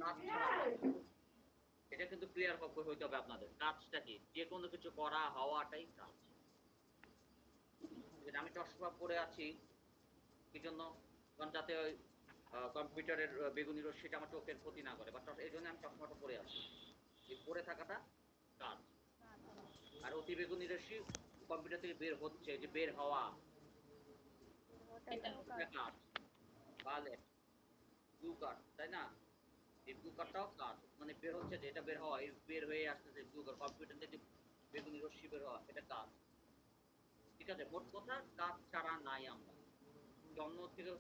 কাজ ছাড়া নয়। এটা কিন্তু ক্লিয়ার হইতে হবে আপনাদের। কাজটা কি? যেকোনো কিছু করা হওয়াটাই কাজ। ঠিক আছে? আমি চশমা পরে আছি কিজন্য? কারণ যাতে ওই কম্পিউটারের বেগুনি রশ্মিটা আমার চোখের ক্ষতি না করে বা এইজন্য আমি চশমাটা পরে আছি। এই পরে থাকাটা কাজ। আর অতি বেগুনি রশ্মি কম্পিউটার থেকে বের হচ্ছে, যে বের হওয়া এটাও এটা কাজ। কাজ। ভায়োলেট, ব্লু কার্ড, তাই না? এই ব্লু কার্ডটাও কাজ। মানে বের হচ্ছে যে এটা বের হওয়া, এই বের হয়ে আসতেছে ব্লু কার্ড কম্পিউটার থেকে বেগুনি রশ্মি বের হওয়া, এটা কাজ। ঠিক আছে? মোট কথা কাজ ছাড়া নাই আমরা। জন্ম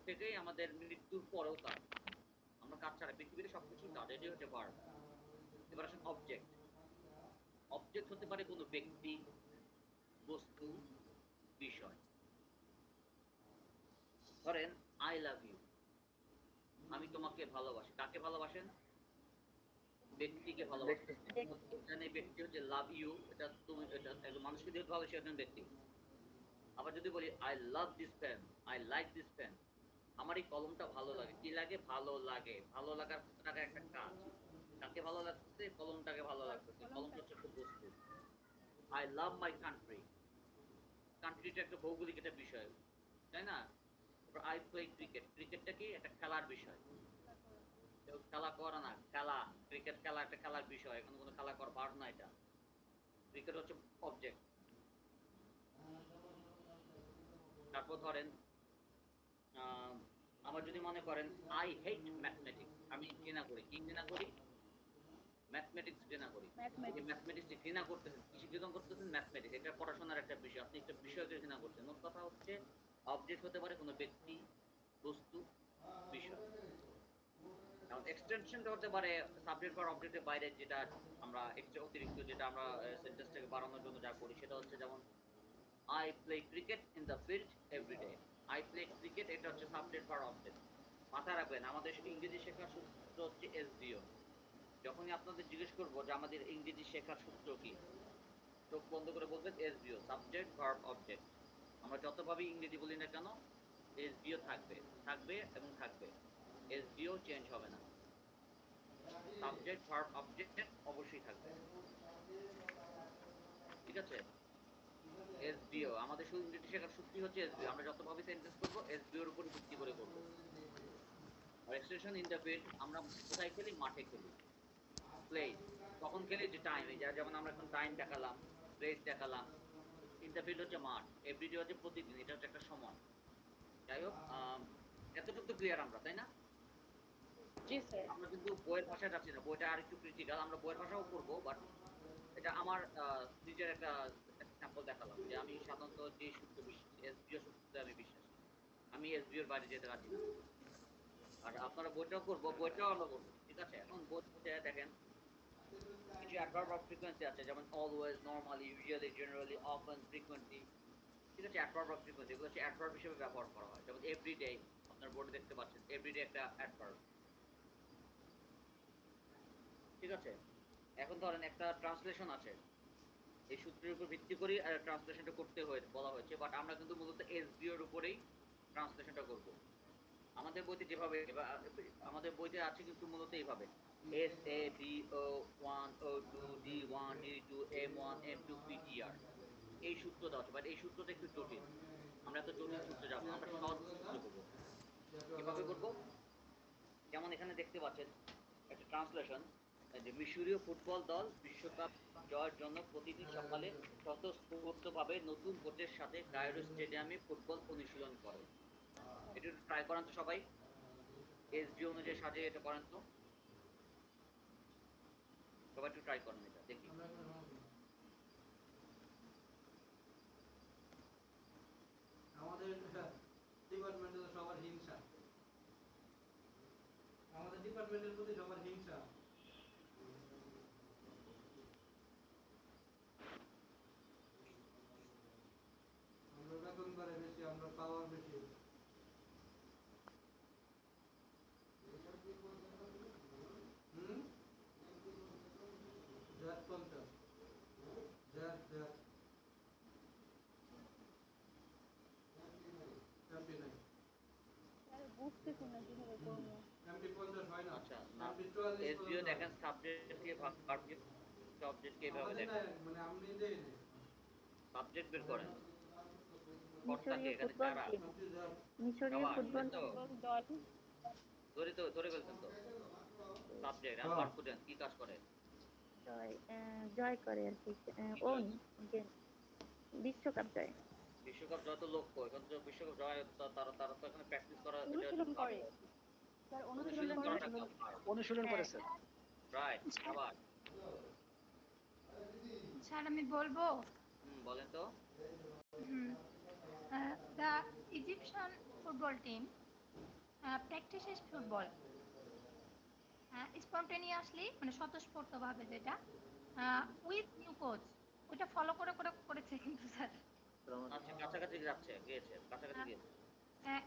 থেকেই আমাদের মৃত্যুর পরেও কাজ। আমরা কাজ ছাড়া পৃথিবীতে সবকিছুই কাজ। এটাই হচ্ছে ভার্ব। এবার আসেন অবজেক্ট। অবজেক্ট হতে পারে কোনো ব্যক্তি, বস্তু, বিষয়। ধরেন I love you, আমি তোমাকে ভালোবাসি। কাকে ভালোবাসেন? ব্যক্তিকে ভালোবাসেন। দেখতে ব্যক্তি। এখানে ব্যক্তি হচ্ছে লাভ ইউ, এটা তুমি, এটা একজন মানুষকে যেহেতু ভালোবাসি একজন ব্যক্তি। আবার যদি বলি I love this pen, I like this pen, আমার এই কলমটা ভালো লাগে। কি লাগে? ভালো লাগে। ভালো লাগার একটা কাজ। কাকে ভালো লাগতেছে? কলমটাকে ভালো লাগতেছে। কলমটা কলমটাকে। হচ্ছে একটা বস্তু। I love my country, কান্ট্রিটা একটা ভৌগোলিক একটা বিষয়। তাই না? তারপর I play cricket, ক্রিকেটটা কি? একটা খেলার বিষয়। খেলা করা। কেউ খেলা করে না, খেলা। ক্রিকেট খেলা একটা খেলার বিষয়। এখানে কোনো খেলা করার ভার্ব না এটা। ক্রিকেট হচ্ছে অবজেক্ট। তারপর ধরেন আ আমার যদি মনে করেন I hate mathematics, আমি ঘৃণা করি। কি ঘৃণা করি? ম্যাথমেটিক্স ঘৃণা করি। এই যে ম্যাথমেটিক্স। ম্যাথমেটিক্স যে ঘৃণা করতেছেন, কিসে ঘৃণা করতেছেন? ম্যাথমেটিক্স। এটা পড়াশোনার একটা বিষয়। আপনি একটা বিষয়কে ঘৃণা করছেন। মোট কথা হচ্ছে অবজেক্ট হতে পারে কোনো ব্যক্তি, বস্তু, বিষয়। এখন এক্সটেনশনটা হতে পারে সাবজেক্ট বা অবজেক্টের বাইরে, যেটা আমরা এক্সট্রা অতিরিক্ত যেটা আমরা সেন্টেন্সটাকে বাড়ানোর জন্য যা করি সেটা হচ্ছে যেমন I play cricket in the field every day. I play cricket, এটা হচ্ছে সাবজেক্ট বা অবজেক্ট। মাথায় রাখবেন আমাদের ইংরেজি শেখার সূত্র হচ্ছে SVO। যখনই আপনাদের জিজ্ঞেস করব যে আমাদের ইংরেজি শেখার সূত্র কি? চোখ বন্ধ করে বলবেন SVO, সাবজেক্ট ভার্ব অবজেক্ট। আমরা যতভাবে ইংরেজি বলি না কেন SVO থাকবে, থাকবে এবং থাকবে। SVO চেঞ্জ হবে না। সাবজেক্ট ভার্ব অবজেক্ট অবশ্যই থাকবে। ঠিক আছে? SVO আমাদের শুধু ইংরেজি শেখার সূত্রই হচ্ছে SVO। আমরা যতভাবে সেন্টেন্স করব SVO এর উপর ভিত্তি করে করব। আর এক্সটেনশন ইন দ্য ফিল্ড আমরা কোথায় খেলি? মাঠে খেলি। প্লেস কখন খেলি? যে টাইম, এই যেমন আমরা এখন টাইম দেখালাম, প্লেস দেখালাম। ইন দ্য ফিল্ড হচ্ছে মাঠ, এভরিডে হচ্ছে প্রতিদিন, এটা হচ্ছে একটা সময়। যাই হোক এতটুকু তো ক্লিয়ার আমরা, তাই না? জি স্যার। আমরা কিন্তু বইয়ের ভাষায় যাচ্ছি না, বইটা আরেকটু ক্রিটিক্যাল। আমরা বইয়ের ভাষাও পড়বো, বাট এটা আমার নিজের একটা স্যাম্পল দেখালাম যে আমি সাধারণত যে সূত্রে বিশ্বাসী, এসবিও সূত্রে আমি বিশ্বাসী। আমি এসবিওর বাইরে যেতে রাজি না। আর আপনারা বইটাও পড়বো, বইটাও আমরা পড়বো। ঠিক আছে? এখন বইতে দেখেন কিছু অ্যাডভার্ব অফ ফ্রিকোয়েন্সি আছে, যেমন always, normally, usually, generally, often, frequently. ঠিক আছে? অ্যাডভার্ব অফ ফ্রিকোয়েন্সি এগুলো হচ্ছে অ্যাডভার্ব হিসেবে ব্যবহার করা হয়। যেমন এভরিডে, আপনার বোর্ডে দেখতে পাচ্ছেন এভরিডে একটা অ্যাডভার্ব। ঠিক আছে? এখন ধরেন একটা ট্রান্সলেশন আছে। এই সূত্রের উপর ভিত্তি করেই ট্রান্সলেশনটা করতে বলা হয়েছে। বাট আমরা কিন্তু মূলত এসভিও এর উপরেই ট্রান্সলেশনটা করব। আমাদের বইতে যেভাবে আমাদের বইতে আছে কিন্তু মূলত এইভাবে SAVO1O2D1 D2 M1 M2 PTR, এই সূত্র দেওয়া আছে। বাট এই সূত্রটা একটু জটিল। আমরা এত জটিল সূত্রে যাব না। আমরা সহজ সূত্রে করব। কিভাবে করব? যেমন এখানে দেখতে পাচ্ছেন একটা ট্রান্সলেশন, যে মিশরীয় ফুটবল দল বিশ্বকাপ জয়ের জন্য প্রতিদিন সকালে স্বতঃস্ফূর্তভাবে নতুন কোচের সাথে কায়রো স্টেডিয়ামে ফুটবল অনুশীলন করে। এটা একটু ট্রাই করেন তো সবাই। এসভি অনুযায়ী সাজিয়ে এটা করেন তো। সবাই একটু ট্রাই করেন এটা দেখি। আমাদের ডিপার্টমেন্টে তো সবার হিংসা, আমাদের ডিপার্টমেন্টের প্রতি সবার হিংসা। আমরা বেতন বাড়ে বেশি, আমরা পাওয়ার বেশি। হুম, জ্যাট 50, জ্যাট জ্যাট এমপি নাই, স্যার বুঝতেছি না কিভাবে করবো। এমপি 50 হয় না, আচ্ছা না, এমপি 44 এসবিও দেখেন সাবজেক্টকে ভার্বকে অবজেক্টকে এভাবে আমাদের না দেখেন। মানে আমি দেই না সাবজেক্ট বের করেন। কর্তাকে মিশরীয় এখানে ফুটবল কারা? টিম, সবচেয়ে যা মিশরীয় আবার ফুটবল তো ফুটবল দল ধরে ফেলছেন তো। সাবজেক্ট আর হ্যাঁ। ভার্ব খুঁজেন কি কাজ করে? জয় করে আর কি, কি ওন জয়? যে বিশ্বকাপ জয়। বিশ্বকাপ যত লক্ষ্য এখন তো বিশ্বকাপ জয় তারা তারা তো এখানে প্র্যাকটিস করা এটা হচ্ছে অনুশীলন ভার্ব। করে স্যার, অনুশীলন অনুশীলন করে। করাটা ভার্ব। অনুশীলন হ্যাঁ করেছে। রাইট। আবার স্যার আমি বলবো বলেন তো। The Egyptian football team practices football spontaneously, মানে স্বতঃস্ফূর্তভাবে, যেটা উইথ নিউ কোচ, ওটা ফলো করে করে করেছে কিন্তু স্যার। আচ্ছা কাছাকাছি যাচ্ছে গিয়েছে কাছাকাছি গিয়েছে।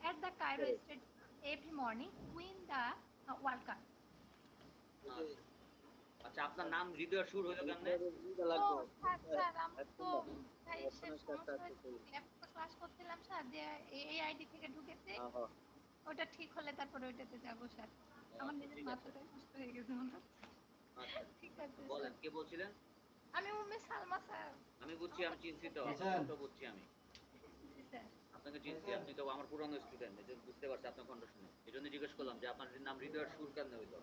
At the Cairo stadium every morning win the world cup. আচ্ছা আচ্ছা আপনার নাম হৃদয় সুর হইলো কেমনে? ও স্যার, স্যার আমার তো সে সমস্যা হয়েছে, ল্যাপটপে ক্লাস করছিলাম স্যার, যে এই আইডি থেকে ঢুকেছে, ওটা ঠিক হলে তারপরে ওইটাতে যাবো স্যার। আমার আচ্ছা নিজের ঠিক আছে। মাথাটাই নষ্ট হয়ে গেছে মনে হচ্ছে। আচ্ছা ঠিক আছে বলেন স্যার। কে বলছিলেন? আমি উম্মে সালমা স্যার। আমি বুঝছি, আমি চিনছি তো, আপনার আচ্ছা। কণ্ঠ বুঝছি আমি। জি স্যার। আপনাকে চিনছি, আপনি তো আমার পুরানো স্টুডেন্ট, এই জন্য বুঝতে পারছি আপনার কণ্ঠ শুনে। এই জন্য জিজ্ঞেস করলাম যে আপনার নাম হৃদয়ের সুর কেন হইলো।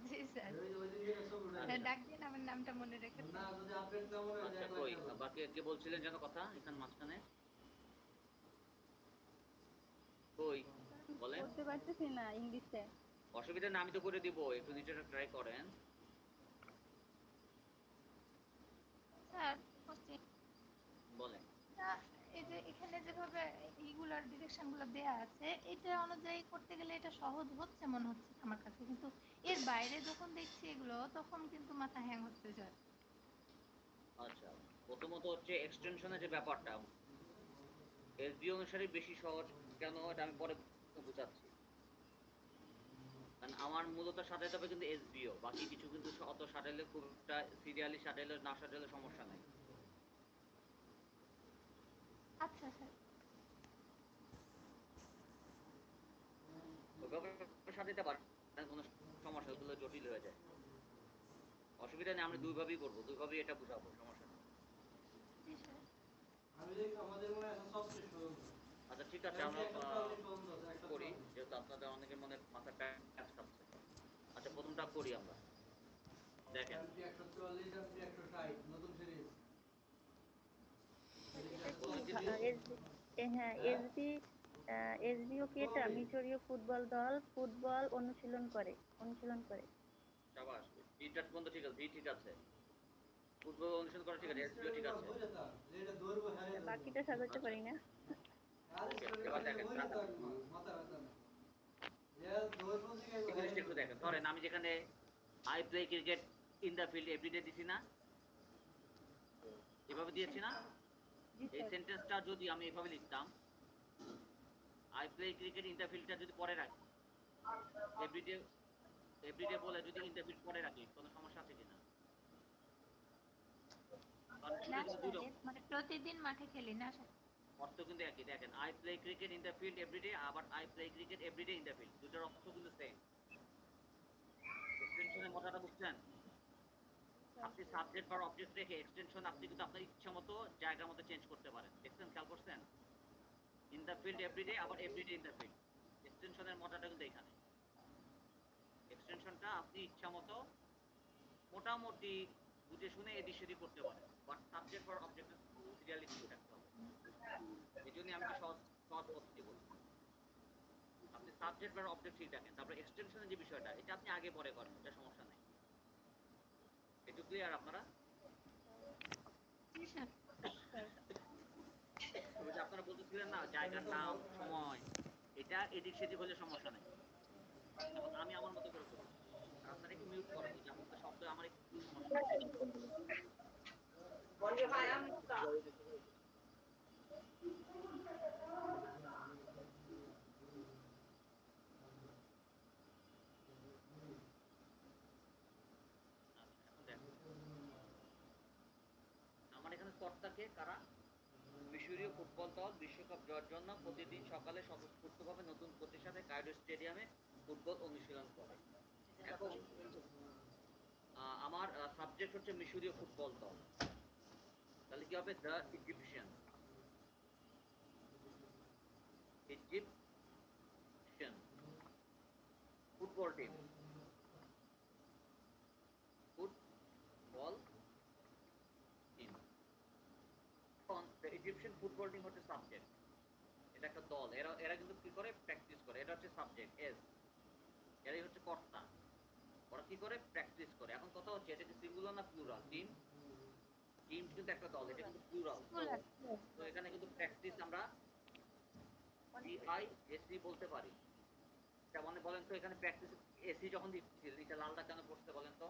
জি স্যার। ওই দিন যেটা ছবি উঠাই। আচ্ছা ডাক দিন, আমার নামটা মনে রেখেছেন। না যদি আপডেট না মনে হয় আচ্ছা এক লাখ কই টাকা। বাকি কে বলছিলেন যেন কথা এখানে মাঝখানে? কই বলেন। বলতে পারতেছি না ইংলিশে। অসুবিধা না, আমি তো করে দিব, একটু নিচেটা ট্রাই করেন। স্যার উপস্থিত। বলেন। এই যে এখানে যেভাবে এইগুলার ডিরেকশনগুলো দেয়া আছে, এটা অনুযায়ী করতে গেলে এটা সহজ হচ্ছে মনে হচ্ছে আমার কাছে, কিন্তু এর বাইরে যখন দেখছি এগুলো তখন কিন্তু মাথা হ্যাং হচ্ছে স্যার। আচ্ছা প্রথমত হচ্ছে এক্সটেনশনের যে ব্যাপারটা এসবি অনুসারে বেশি সহজ কেন এটা আমি পরে বুঝাচ্ছি। কারণ আমার মূলত সাজাইতে হবে কিন্তু এসবিও, বাকি কিছু কিন্তু অত সাজাইলে খুব একটা সিরিয়ালি সাজাইলে না সাজাইলে সমস্যা নাই। আচ্ছা স্যার। ওইভাবে সাজাইতে পারেন, কোনো সমস্যা ওগুলো জটিল হয়ে যায়। অসুবিধা নেই, আমরা দুইভাবেই করবো, দুইভাবেই এটা বুঝাবো, সমস্যা নেই। জি স্যার। আমি দেখি আমাদের মনে হয় এখন সবচেয়ে সুন্দর। আচ্ছা ঠিক আছে, আমরা করি, যেহেতু আপনাদের অনেকের মনে মাথা প্যাঁচ খাচ্ছে। আচ্ছা প্রথমটা করি আমরা, দেখেন। এমপি 144 এমপি 160 নতুন সিরিজ। বললেন কিছু? হ্যাঁ এসবিও কি এটা মিশরীয় ফুটবল দল ফুটবল অনুশীলন করে। সাবাস, ভিটা পর্যন্ত ঠিক আছে, ভি ঠিক আছে। ফুটবল অনুশীলন করা ঠিক আছে, এসবিও ঠিক আছে। এটা দৌড়বো হ্যাঁ দৌড়বো। বাকিটা সাজাতে আচ্ছা পারি না। আর ওকে স্টোরি এবার করে দেখেন বইরে থাকবো মাথা ব্যথা না। এ দৌড়বো দিকে এই জিনিসটা একটু দেখেন, ধরেন আমি যেখানে I play cricket in the field everyday দিছি না, এভাবে দিয়েছি না? জি এই স্যার। সেন্টেন্সটা যদি আমি এভাবে লিখতাম, I play cricket in the ফিল্ডটা যদি পরে রাখি, এভরিডে এভরিডে বলে যদি ইন দ্য ফিল্ড পরে রাখি, কোনো সমস্যা আছে কিনা? কারণ না দুটো কিন্তু দুই স্যার, রকম, মানে প্রতিদিন মাঠে খেলি না স্যার। অর্থ কিন্তু একই। দেখেন I play cricket in the field everyday, আবার I play cricket everyday in the field, দুটোর অর্থ কিন্তু সেম। এক্সটেনশনের মজাটা বুঝছেন? আপনি সাবজেক্ট বা অবজেক্ট রেখে এক্সটেনশন আপনি কিন্তু আপনার ইচ্ছা মতো জায়গার মতো চেঞ্জ করতে পারেন। দেখছেন, খেয়াল করছেন? ইন দ্য ফিল্ড এভরিডে, আবার এভরিডে ইন দ্য ফিল্ড। এক্সটেনশনের মজাটা কিন্তু এখানে। এক্সটেনশনটা আপনি ইচ্ছা মতো মোটামুটি বুঝে শুনে এদিক সেদিক করতে পারেন, বাট সাবজেক্ট বা অবজেক্ট সিরিয়ালি ঠিক থাকতে হবে। এই জন্যই আমি সহজ সহজ পদ্ধতি বলছি। আপনি সাবজেক্ট বা অবজেক্ট ঠিক রাখেন, তারপরে এক্সটেনশনের যে বিষয়টা এটা আপনি আগে পরে করেন, এটা সমস্যা নেই। একটু ক্লিয়ার আপনারা? জি স্যার। ওই যে আপনারা বলতেছিলেন না জায়গার নাম সময়, এটা এদিক সেদিক হলে সমস্যা নাই। এখন আমি আমার মতো করে বলি, আর আপনারা একটু মিউট করেন, এই যে আপনাদের শব্দ আমার একটু সমস্যা হচ্ছে। আচ্ছা এখন দেখেন, আমার এখানে কর্তাকে কারা? মিশরীয় ফুটবল দল বিশ্বকাপ জয়ের জন্য প্রতিদিন সকালে স্বতঃস্ফূর্তভাবে নতুন কোচের সাথে কায়রো স্টেডিয়ামে ফুটবল অনুশীলন করে। এখন সাবজেক্ট হচ্ছে মিশরীয় ফুটবল দল, তাহলে কি হবে? The Egyptian, Egyptian football team, football team. এখন দ্য ইজিপশিয়ান ফুটবল টিম হচ্ছে সাবজেক্ট, এটা একটা দল, এরা এরা কিন্তু কি করে? প্র্যাকটিস করে। এটা হচ্ছে সাবজেক্ট এস, এরাই হচ্ছে কর্তা। ওরা কি করে? প্র্যাকটিস করে। এখন কথা হচ্ছে এটা কি সিঙ্গুলার না প্লুরাল? টিম, টিম কিন্তু একটা দল, এটা কিন্তু প্লুরাল। তো স্কুলার তো এখানে কিন্তু প্র্যাকটিস আমরা অনেক পিআই এসি বলতে পারি। এটা মানে বলেন তো এখানে প্র্যাকটিস এসি যখন দিচ্ছি এটা লালটা কেন পড়ছে বলেন তো?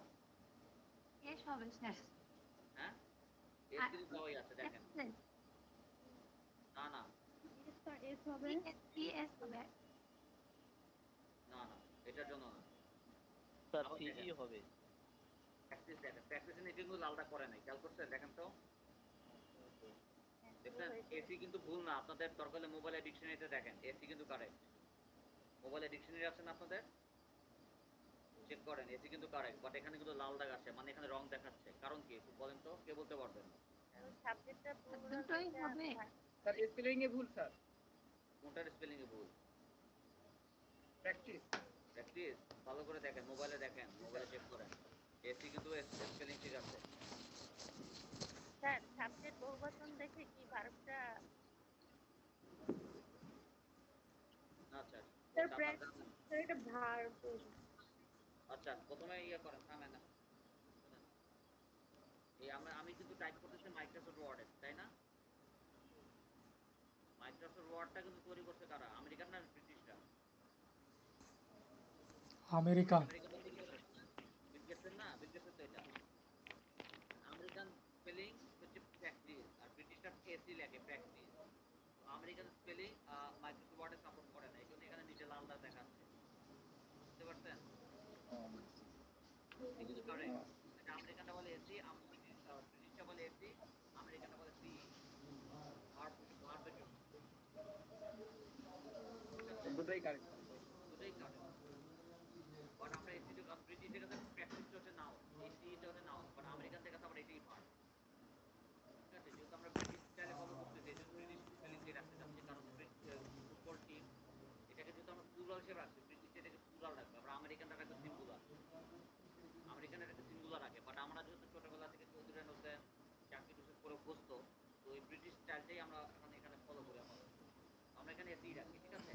এস হবে স্যার। হ্যাঁ, এস আর কিন্তু দেওয়াই আছে দেখেন। না না এস স্যার, এস হবে। সিএস হবে। না না, এটার জন্য না। স্যার আবার সিই দেখেন হবে। প্র্যাকটিস, দেখেন প্র্যাকটিসে নিচে কিন্তু লালটা করে নাই, খেয়াল করছেন? দেখেন তো, ভুল দেখছেন? হয়েছে। এসি কিন্তু ভুল না। আপনাদের দরকার হলে মোবাইলের ডিকশনারিতে দেখেন, এসি কিন্তু কারেক্ট। মোবাইলের ডিকশনারি আছে না আপনাদের? চেক করেন, এসি কিন্তু কারেক্ট। বাট এখানে কিন্তু লাল দাগ আছে, মানে এখানে রং দেখাচ্ছে। কারণ কি একটু বলেন তো, কে বলতে পারবেন? কারণ সাবজেক্টটা প্লুরাল দুটোই দেখে হবে। স্যার স্পেলিং এ ভুল স্যার। কোনটার স্পেলিং এ ভুল? প্র্যাকটিস। প্র্যাকটিস ভালো করে দেখেন, মোবাইলে দেখেন, মোবাইলে চেক করেন। এসি কিন্তু স্পেলিং ঠিক আছে। স্যার সাবজেক্ট বহুবচন দেখে কি ভার্বটা আচ্ছা স্যার আচ্ছা, আপনার প্র্যাকটিস এটা ভার্ব। আচ্ছা প্রথমে ইয়ে করেন, থামেন না, শুনেন। এই আমি কিন্তু টাইপ করতেছি মাইক্রোসফট ওয়ার্ডে, তাই না? মাইক্রোসফট ওয়ার্ডটা কিন্তু তৈরি করছে কারা? আমেরিকান না ব্রিটিশরা? আমেরিকান। আমেরিকান না ব্রিটিশরা? বিল গেটসের না? বিল গেটসের তো এটা। আমেরিকান স্পেলিং হচ্ছে প্র্যাকটিস, আর ব্রিটিশরা এসি লেখে প্র্যাকটিস। আমেরিকান স্পেলিং মাইক্রোসফট ওয়ার্ডে সাপোর্ট করে না, এই জন্য এখানে নিচে লাল দাগ দেখাচ্ছে। বুঝতে পারছেন? এসি কিন্তু কারেক্ট। এটা আমেরিকানটা বলে এসি, ব্রিটিশটা বলে এসি, আমেরিকানটা বলে সি। ভার্বের জন্য, ঠিক আছে? দুটোই কারেক্ট। দুটোই কারেক্ট। বাট আমরা এসি ব্রিটিশের কাছে প্র্যাকটিসটা হচ্ছে নাউন, এসিটা হচ্ছে নাউন, বাট আমেরিকানদের কাছে আমরা এটাই ভার্ব। ঠিক আছে? যেহেতু আমরা ব্রিটিশ স্টাইলে ফলো করতেছি, এই জন্য ব্রিটিশ স্পেলিং দিয়ে রাখতে চাচ্ছি, কারণ ফুটবল টিম এটাকে যেহেতু আমরা প্লুরাল হিসেবে রাখছি, ব্রিটিশ এটাকে প্লুরাল রাখবে, আমরা আমেরিকানরা রাখবে সিঙ্গুলার। আমেরিকান এটাকে সিঙ্গুলার রাখে, বাট আমরা যেহেতু ছোটবেলা থেকে চৌধুরী হোসেন, জাকির হোসেন করে অভ্যস্ত, তো এই ব্রিটিশ স্টাইলটাই আমরা এখন এখানে ফলো করি আপাতত। আমরা এখানে এসিই রাখি, ঠিক আছে?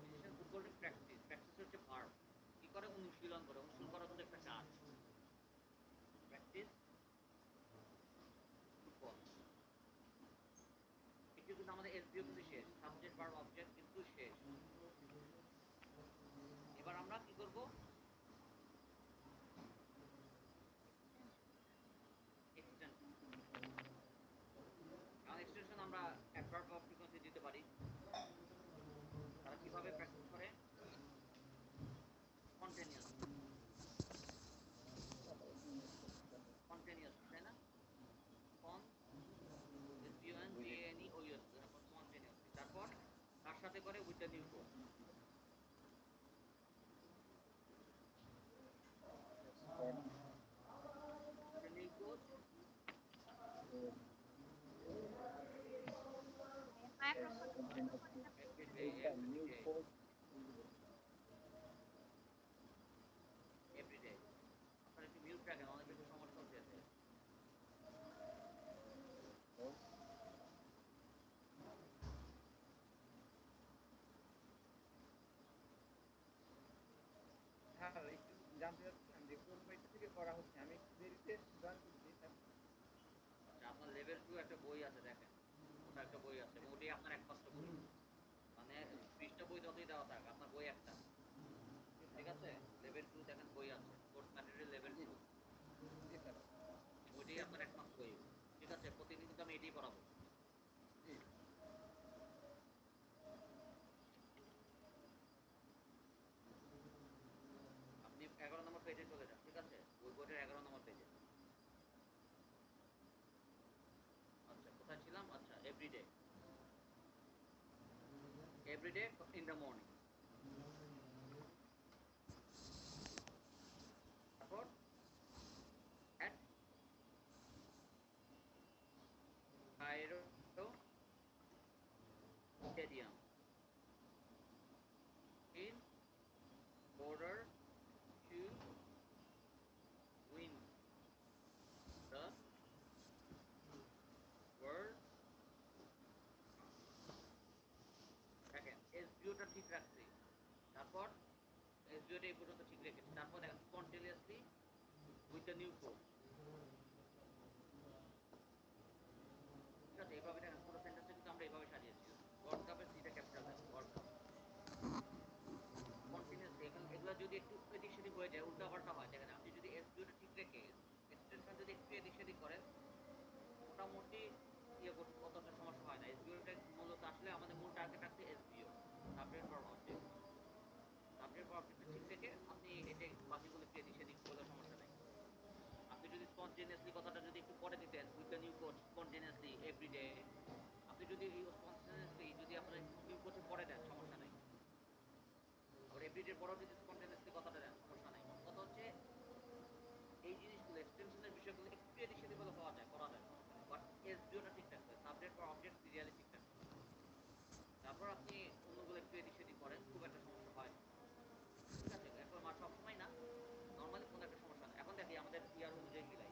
Egyptian football team practice, practice হচ্ছে ভার্ব। কি করে? অনুশীলন করে। অনুশীলন করা কিন্তু একটা কাজ। Practice football. এটি কিন্তু আমাদের এসবিও কিন্তু শেষ, সাবজেক্ট ভার্ব অবজেক্ট কিন্তু শেষ। এবার আমরা কি করব? এক্সটেনশন। কারণ এক্সটেনশন আমরা অ্যাডভার্ব অফ ফ্রিকোয়েন্সি দিতে পারি। তারা কিভাবে প্র্যাকটিস করে? স্পন্টেনিয়াসলি, স্পন্টেনিয়াসলি, তাই না? SPONTANEOUS, তারপর স্পন্টেনিয়াসলি, তারপর তার সাথে করে with the new code. The new code microphone every day, every day, every day. আপনার একটু মিউট রাখেন, অনেক একটু সমস্যা হচ্ছে। স্যার একটু জানতে চাচ্ছিলাম যে কোন বইটা থেকে পড়া হচ্ছে, আমি একটু দেরিতে জয়েন করছি স্যার। আচ্ছা, আপনার লেভেল 2 একটা বই আছে দেখেন, ওটা একটা বই আছে, এবং ওটাই আপনার একমাত্র বই। মানে 20টা বই যতই দেওয়া থাক, আপনার বই একটা, ঠিক আছে? লেভেল 2 দেখেন বই আছে, কোর্স ম্যাটেরিয়াল লেভেল জি 2, জি স্যার। ওইটাই আপনার একমাত্র বই। ঠিক আছে? প্রতিদিন কিন্তু আমি এটাই পড়াবো। জি আপনি 11 নম্বর পেজে চলে যান, ঠিক আছে? ওই বইটার 11 নম্বর পেজে। আচ্ছা, কোথায় ছিলাম? আচ্ছা, everyday, everyday in the morning. তারপর এসবিওটা এই পর্যন্ত ঠিক রেখেছি, তারপর দেখেন spontaneously with the new coach, ঠিক আছে? এইভাবে দেখেন পুরো সেন্টেন্সটা কিন্তু আমরা এইভাবে সাজিয়েছি। ওয়ার্ল্ড কাপের 3টা ক্যাপিটাল দেখেন, ওয়ার্ল্ড কাপ কন্টিনিউয়াসলি। এখন এগুলো যদি একটু এদিক সেদিক হয়ে যায়, উল্টাপাল্টা হয়, দেখেন আপনি যদি এসবিওটা ঠিক রেখে এক্সটেনশন যদি একটু এদিক সেদিক করেন, মোটামুটি ইয়ে করতে অতটা সমস্যা হয় না। এসবিওটা মূলত আসলে আমাদের মূল টার্গেট আছে SVO, subject for object. Subject for অবজেক্টটা ঠিক রেখে আপনি এটা বাকিগুলো একটু এদিক সেদিক করলে সমস্যা নাই। আপনি যদি স্পন্টেনিয়াসলি কথাটা যদি একটু পরে দিতেন, with the new coach spontaneously everyday, আপনি যদি এই স্পন্টেনিয়াসলি যদি আপনার নিউ কোচে পরে দেন সমস্যা নাই। আবার এভরিডে পরেও যদি স্পন্টেনিয়াসলি কথাটা দেন সমস্যা নাই। মোট কথা হচ্ছে এই জিনিসগুলো এক্সটেনশনের বিষয়গুলো একটু এদিক সেদিক হলে পাওয়া যায়, করা যায়, সমস্যা নেই। বাট এসবিওটা ঠিক থাকবে, সাবজেক্ট বা অবজেক্ট সিরিয়ালি ঠিক থাকবে। তারপর আপনি অন্যগুলো একটু এদিক সেদিক করেন, খুব একটা সমস্যা হয় না, ঠিক আছে? এখন সবসময় না, নর্মালি কোনো একটা সমস্যা না। এখন দেখি আমাদের ইয়ার অনুযায়ী মিলাই।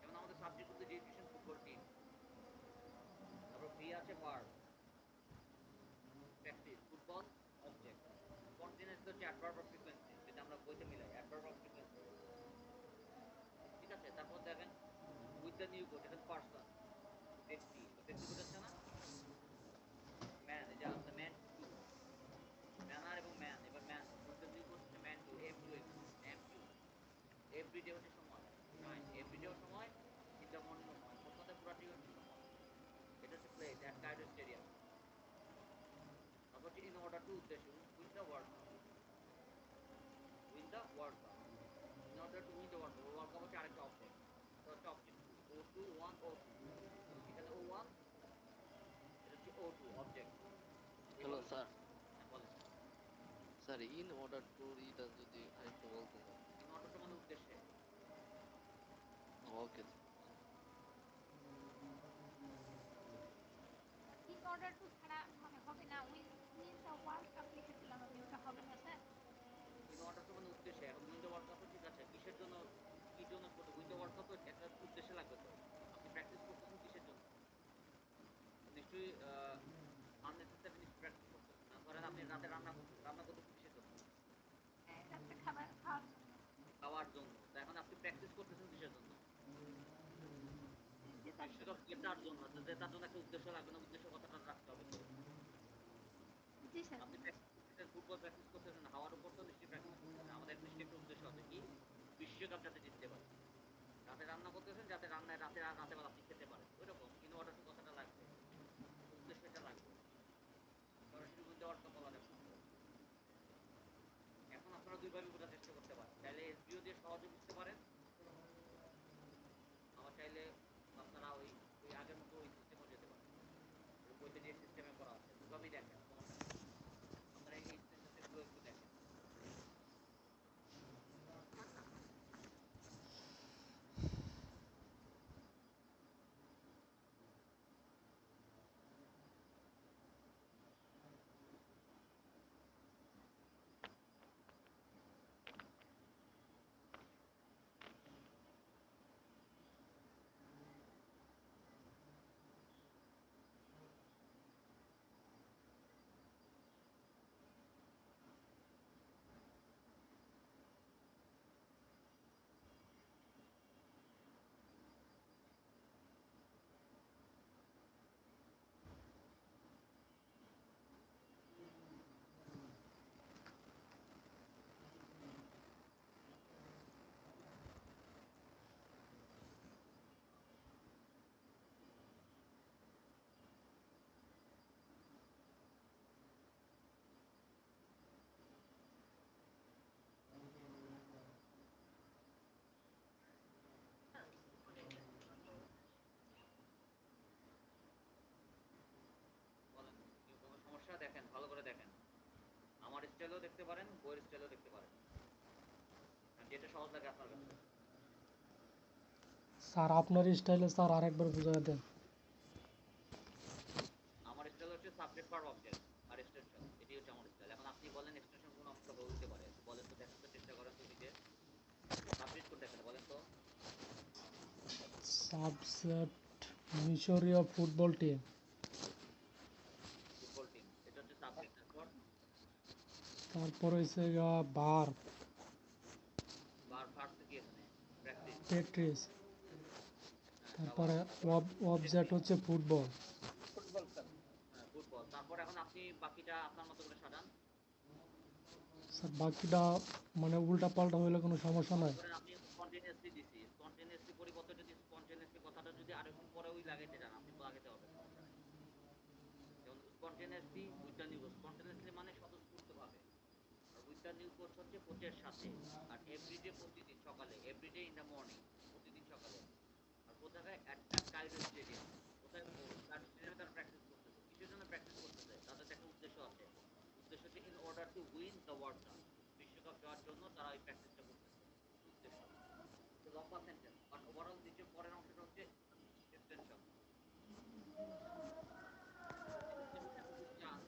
যেমন আমাদের সাবজেক্ট হচ্ছে রেজিস্ট্রেশন ফুটবল টিম, তারপর ভি আছে verb, practice football object, continuous হচ্ছে অ্যাডভার্ব অফ ফ্রিকোয়েন্সি, যেটা আমরা বইতে মিলাই অ্যাডভার্ব অফ ফ্রিকোয়েন্সি, ঠিক আছে? তারপর দেখেন উইথ দ্য নিউ কোচ, এখানে পার্সন ব্যক্তি, তো ব্যক্তি বোঝাচ্ছে না, ম্যান, এই যে আমাদের ম্যান টু, ম্যানার এবং ম্যান, এবার man with the new coach হচ্ছে man two, M two, M two. Everyday হচ্ছে সময়, টাইম, এভরিডেও সময়, ইন দ্য মর্নিংও সময়, মোট কথা পুরাটাই হচ্ছে সময়। এটা হচ্ছে প্লেস অ্যাট কায়রো স্টেডিয়াম। তারপর হচ্ছে ইন অর্ডার টু, উদ্দেশ্য, win the world cup, win the world cup, in order to win the world cup, world cup হচ্ছে আরেকটা অবজেক্ট, এটা হচ্ছে অবজেক্ট ও টু ওয়ান ও টু, এখানে ও ওয়ান, এটা হচ্ছে ও টু অবজেক্ট। হ্যালো এইভাবে স্যার, বলেন। স্যার ইন অর্ডার টু এটা যদি আরেকটু বলতেন। ইন অর্ডার টু মানে উদ্দেশ্যে। ওকে। ইন অর্ডার টু ছাড়া মানে হবে না, উইন দ্য ওয়ার্ল্ড কাপ লিখেছিলাম আমি, ওটা হবে না স্যার? উইন অর্ডার টু মানে উদ্দেশ্যে। এখন উইন দ্য ওয়ার্ল্ড কাপও ঠিক আছে, কিসের জন্য, কি জন্য করতে উইন দ্য ওয়ার্ল্ড কাপও একটা উদ্দেশ্যে লাগবে তো। আপনি প্র্যাকটিস করতেছেন কিসের জন্য? নিশ্চয়ই আননেসেসারি নিশ্চয়ই প্র্যাকটিস করতেছেন না। ধরেন আপনি রাতে রান্না করতেছেন কিসের জন্য? রাত্রে খাবার খাওয়ার জন্য। খাওয়ার জন্য। তো এখন আপনি প্র্যাকটিস করতেছেন কিসের জন্য? জেতার জন্য। বিশ্বকাপ জেতার জন্য। তো জেতার জন্য একটা উদ্দেশ্য লাগবে না, উদ্দেশ্য কথাটা রাখতে হবে তো। জি স্যার। আপনি প্র্যাকটিস করতেছেন, ফুটবল প্র্যাকটিস করতেছেন, হাওয়ার উপর তো নিশ্চয়ই প্র্যাকটিস করতেছেন। আমাদের নিশ্চয়ই একটা উদ্দেশ্য আছে, কি? বিশ্বকাপ যাতে জিততে পারে। রাতে রান্না করতেছেন যাতে রাতেবেলা আপনি খেতে পারেন। ওইরকম ইন অর্ডার টু কথাটা লাগবে, উদ্দেশ্যটা লাগবে। সরাসরি উইন দ্য ওয়ার্ল্ড কাপ বলা যাবে না। এখন আপনারা দুইভাবে বোঝার চেষ্টা করতে পারেন, চাইলে এসবিও দিয়ে সহজে বুঝতে পারেন, আবার চাইলে আপনারা ওই ওই আগের মতো ওই সিস্টেমেও যেতে পারেন, ওই বইতে যে সিস্টেমে করা আছে দুভাবেই দেখেন, সমস্যা নেই। আপনারা এই সেন্টেন্সগুলো একটু দেখেন। বলেন কি কোনো সমস্যা? দেখেন, ভালো করে দেখেন, আমার স্টাইলও দেখতে পারেন, বইয়ের স্টাইলও দেখতে পারেন, আর যেটা সহজ লাগে আপনার কাছে। স্যার আপনার স্টাইলে স্যার আরেকবার বুঝাই দেন। আমার স্টাইল হচ্ছে সাবজেক্ট ভার্ব অবজেক্ট আর এক্সটেনশন, এটাই হচ্ছে আমার স্টাইল। এখন আপনি বলেন এক্সটেনশন কোন অংশটা হইতে পারে, বলেন তো, দেখার তো চেষ্টা করেন তো নিজে। সাবজেক্ট কোনটা এখানে বলেন তো? সাবজেক্ট মিশরীয় ফুটবল টিম। ফুটবল টিম, এটা হচ্ছে সাবজেক্ট। তারপর তারপর হয়েছে বার ভার্ব কি এখানে প্র্যাকটিস। টেট্রিস, তারপরে তারপরে অবজেক্ট হচ্ছে ফুটবল। Football sir. হ্যাঁ ফুটবল। তারপর এখন আপনি বাকিটা আপনার মতো করে সাজান। স্যার বাকিটা মানে উল্টা পাল্টা হইলে কোনো সমস্যা নাই? ধরেন আপনি স্পন্টেনিয়াসলি দিছি, স্পন্টেনিয়াসলি পরিবর্তে যদি স্পন্টেনিয়াসলি কথাটা যদি আরেকটু পরে ওই লাগাইতে চান আপনি লাগাইতে হবে, সমস্যা নেই। যেমন spontaneously with the new, spontaneously মানে স্বতঃস্ফূর্তভাবে, আর উইথ দ্য নিউ কোচ হচ্ছে কোচের সাথে, আর এভরিডে প্রতিদিন সকালে, এভরিডে ইন দ্য মর্নিং প্রতিদিন সকালে। আর কোথায়? At Cairo stadium. কোথায়? কাইরো স্টেডিয়ামে তারা প্র্যাকটিস করতেছে। কিসের জন্য প্র্যাকটিস করতেছে? তাদের তো একটা উদ্দেশ্য আছে। উদ্দেশ্য হচ্ছে in order to win the world cup, বিশ্বকাপ জয়ের জন্য তারা এই প্র্যাকটিসটা করতেছে। উদ্দেশ্য লম্বা সেন্টেন্স, বাট ওভারঅল নিচে পরের অংশটা হচ্ছে এক্সটেনশন। যদি চান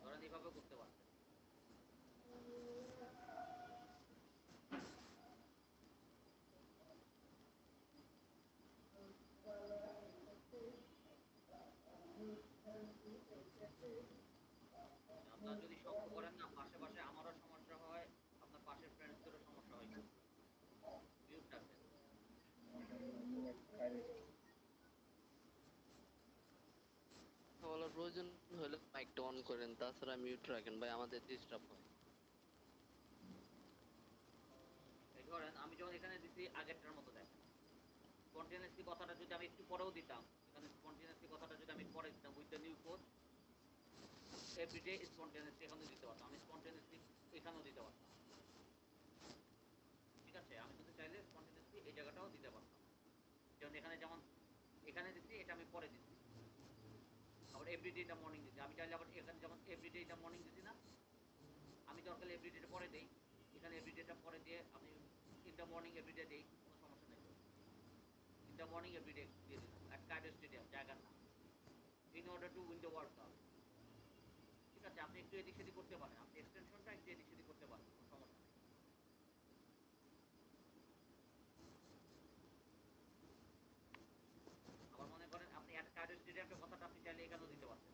ধরেন এইভাবে করতে পারতেন। আপনারা যদি শব্দ করেন না পাশে পাশে আমারও সমস্যা হয়, আপনার পাশের ফ্রেন্ডসদেরও সমস্যা হয়, মিউট রাখবেন। বলার প্রয়োজন হলে মাইকটা অন করেন, তাছাড়া মিউট রাখেন ভাই, আমাদের ডিস্টার্ব হয়। এই ধরেন আমি যখন এখানে দিছি আগেরটার মতো দেখেন, স্পন্টেনিয়াসলি কথাটা যদি আমি একটু পরেও দিতাম, এখানে স্পন্টেনিয়াসলি কথাটা যদি আমি পরে দিতাম with the new coach everyday spontaneously এখানেও দিতে পারতাম, আমি স্পন্টেনিয়াসলি এখানেও দিতে পারতাম। ঠিক আছে, আমি কিন্তু চাইলে স্পন্টেনিয়াসলি এই জায়গাটাও দিতে পারতাম। যেমন এখানে দিচ্ছি, এটা আমি পরে দিচ্ছি। আবার এভরিডে ইন দ্য মর্নিং দিচ্ছি, আমি চাইলে আবার এখানে যেমন এভরিডে ইন দ্য মর্নিং দিচ্ছি না, আমি দরকার এভরিডেটা পরে দেই, এখানে এভরিডেটা পরে দিয়ে আমি ইন দ্য মর্নিং এভরিডে দিই, কোনো সমস্যা নেই। ইন দ্য মর্নিং এভরিডে দিয়ে দিলাম, অ্যাট কাইরো স্টেডিয়াম জায়গার নাম, in order to win the world cup. ঠিক আছে, আপনি একটু এদিক সেদিক করতে পারেন, আপনি এক্সটেনশনটা একটু এদিক সেদিক করতে পারেন, কোনো সমস্যা নেই। আবার মনে করেন আপনি অ্যাট কাইরো স্টেডিয়ামের কথাটা আপনি চাইলে এখানেও দিতে পারতেন,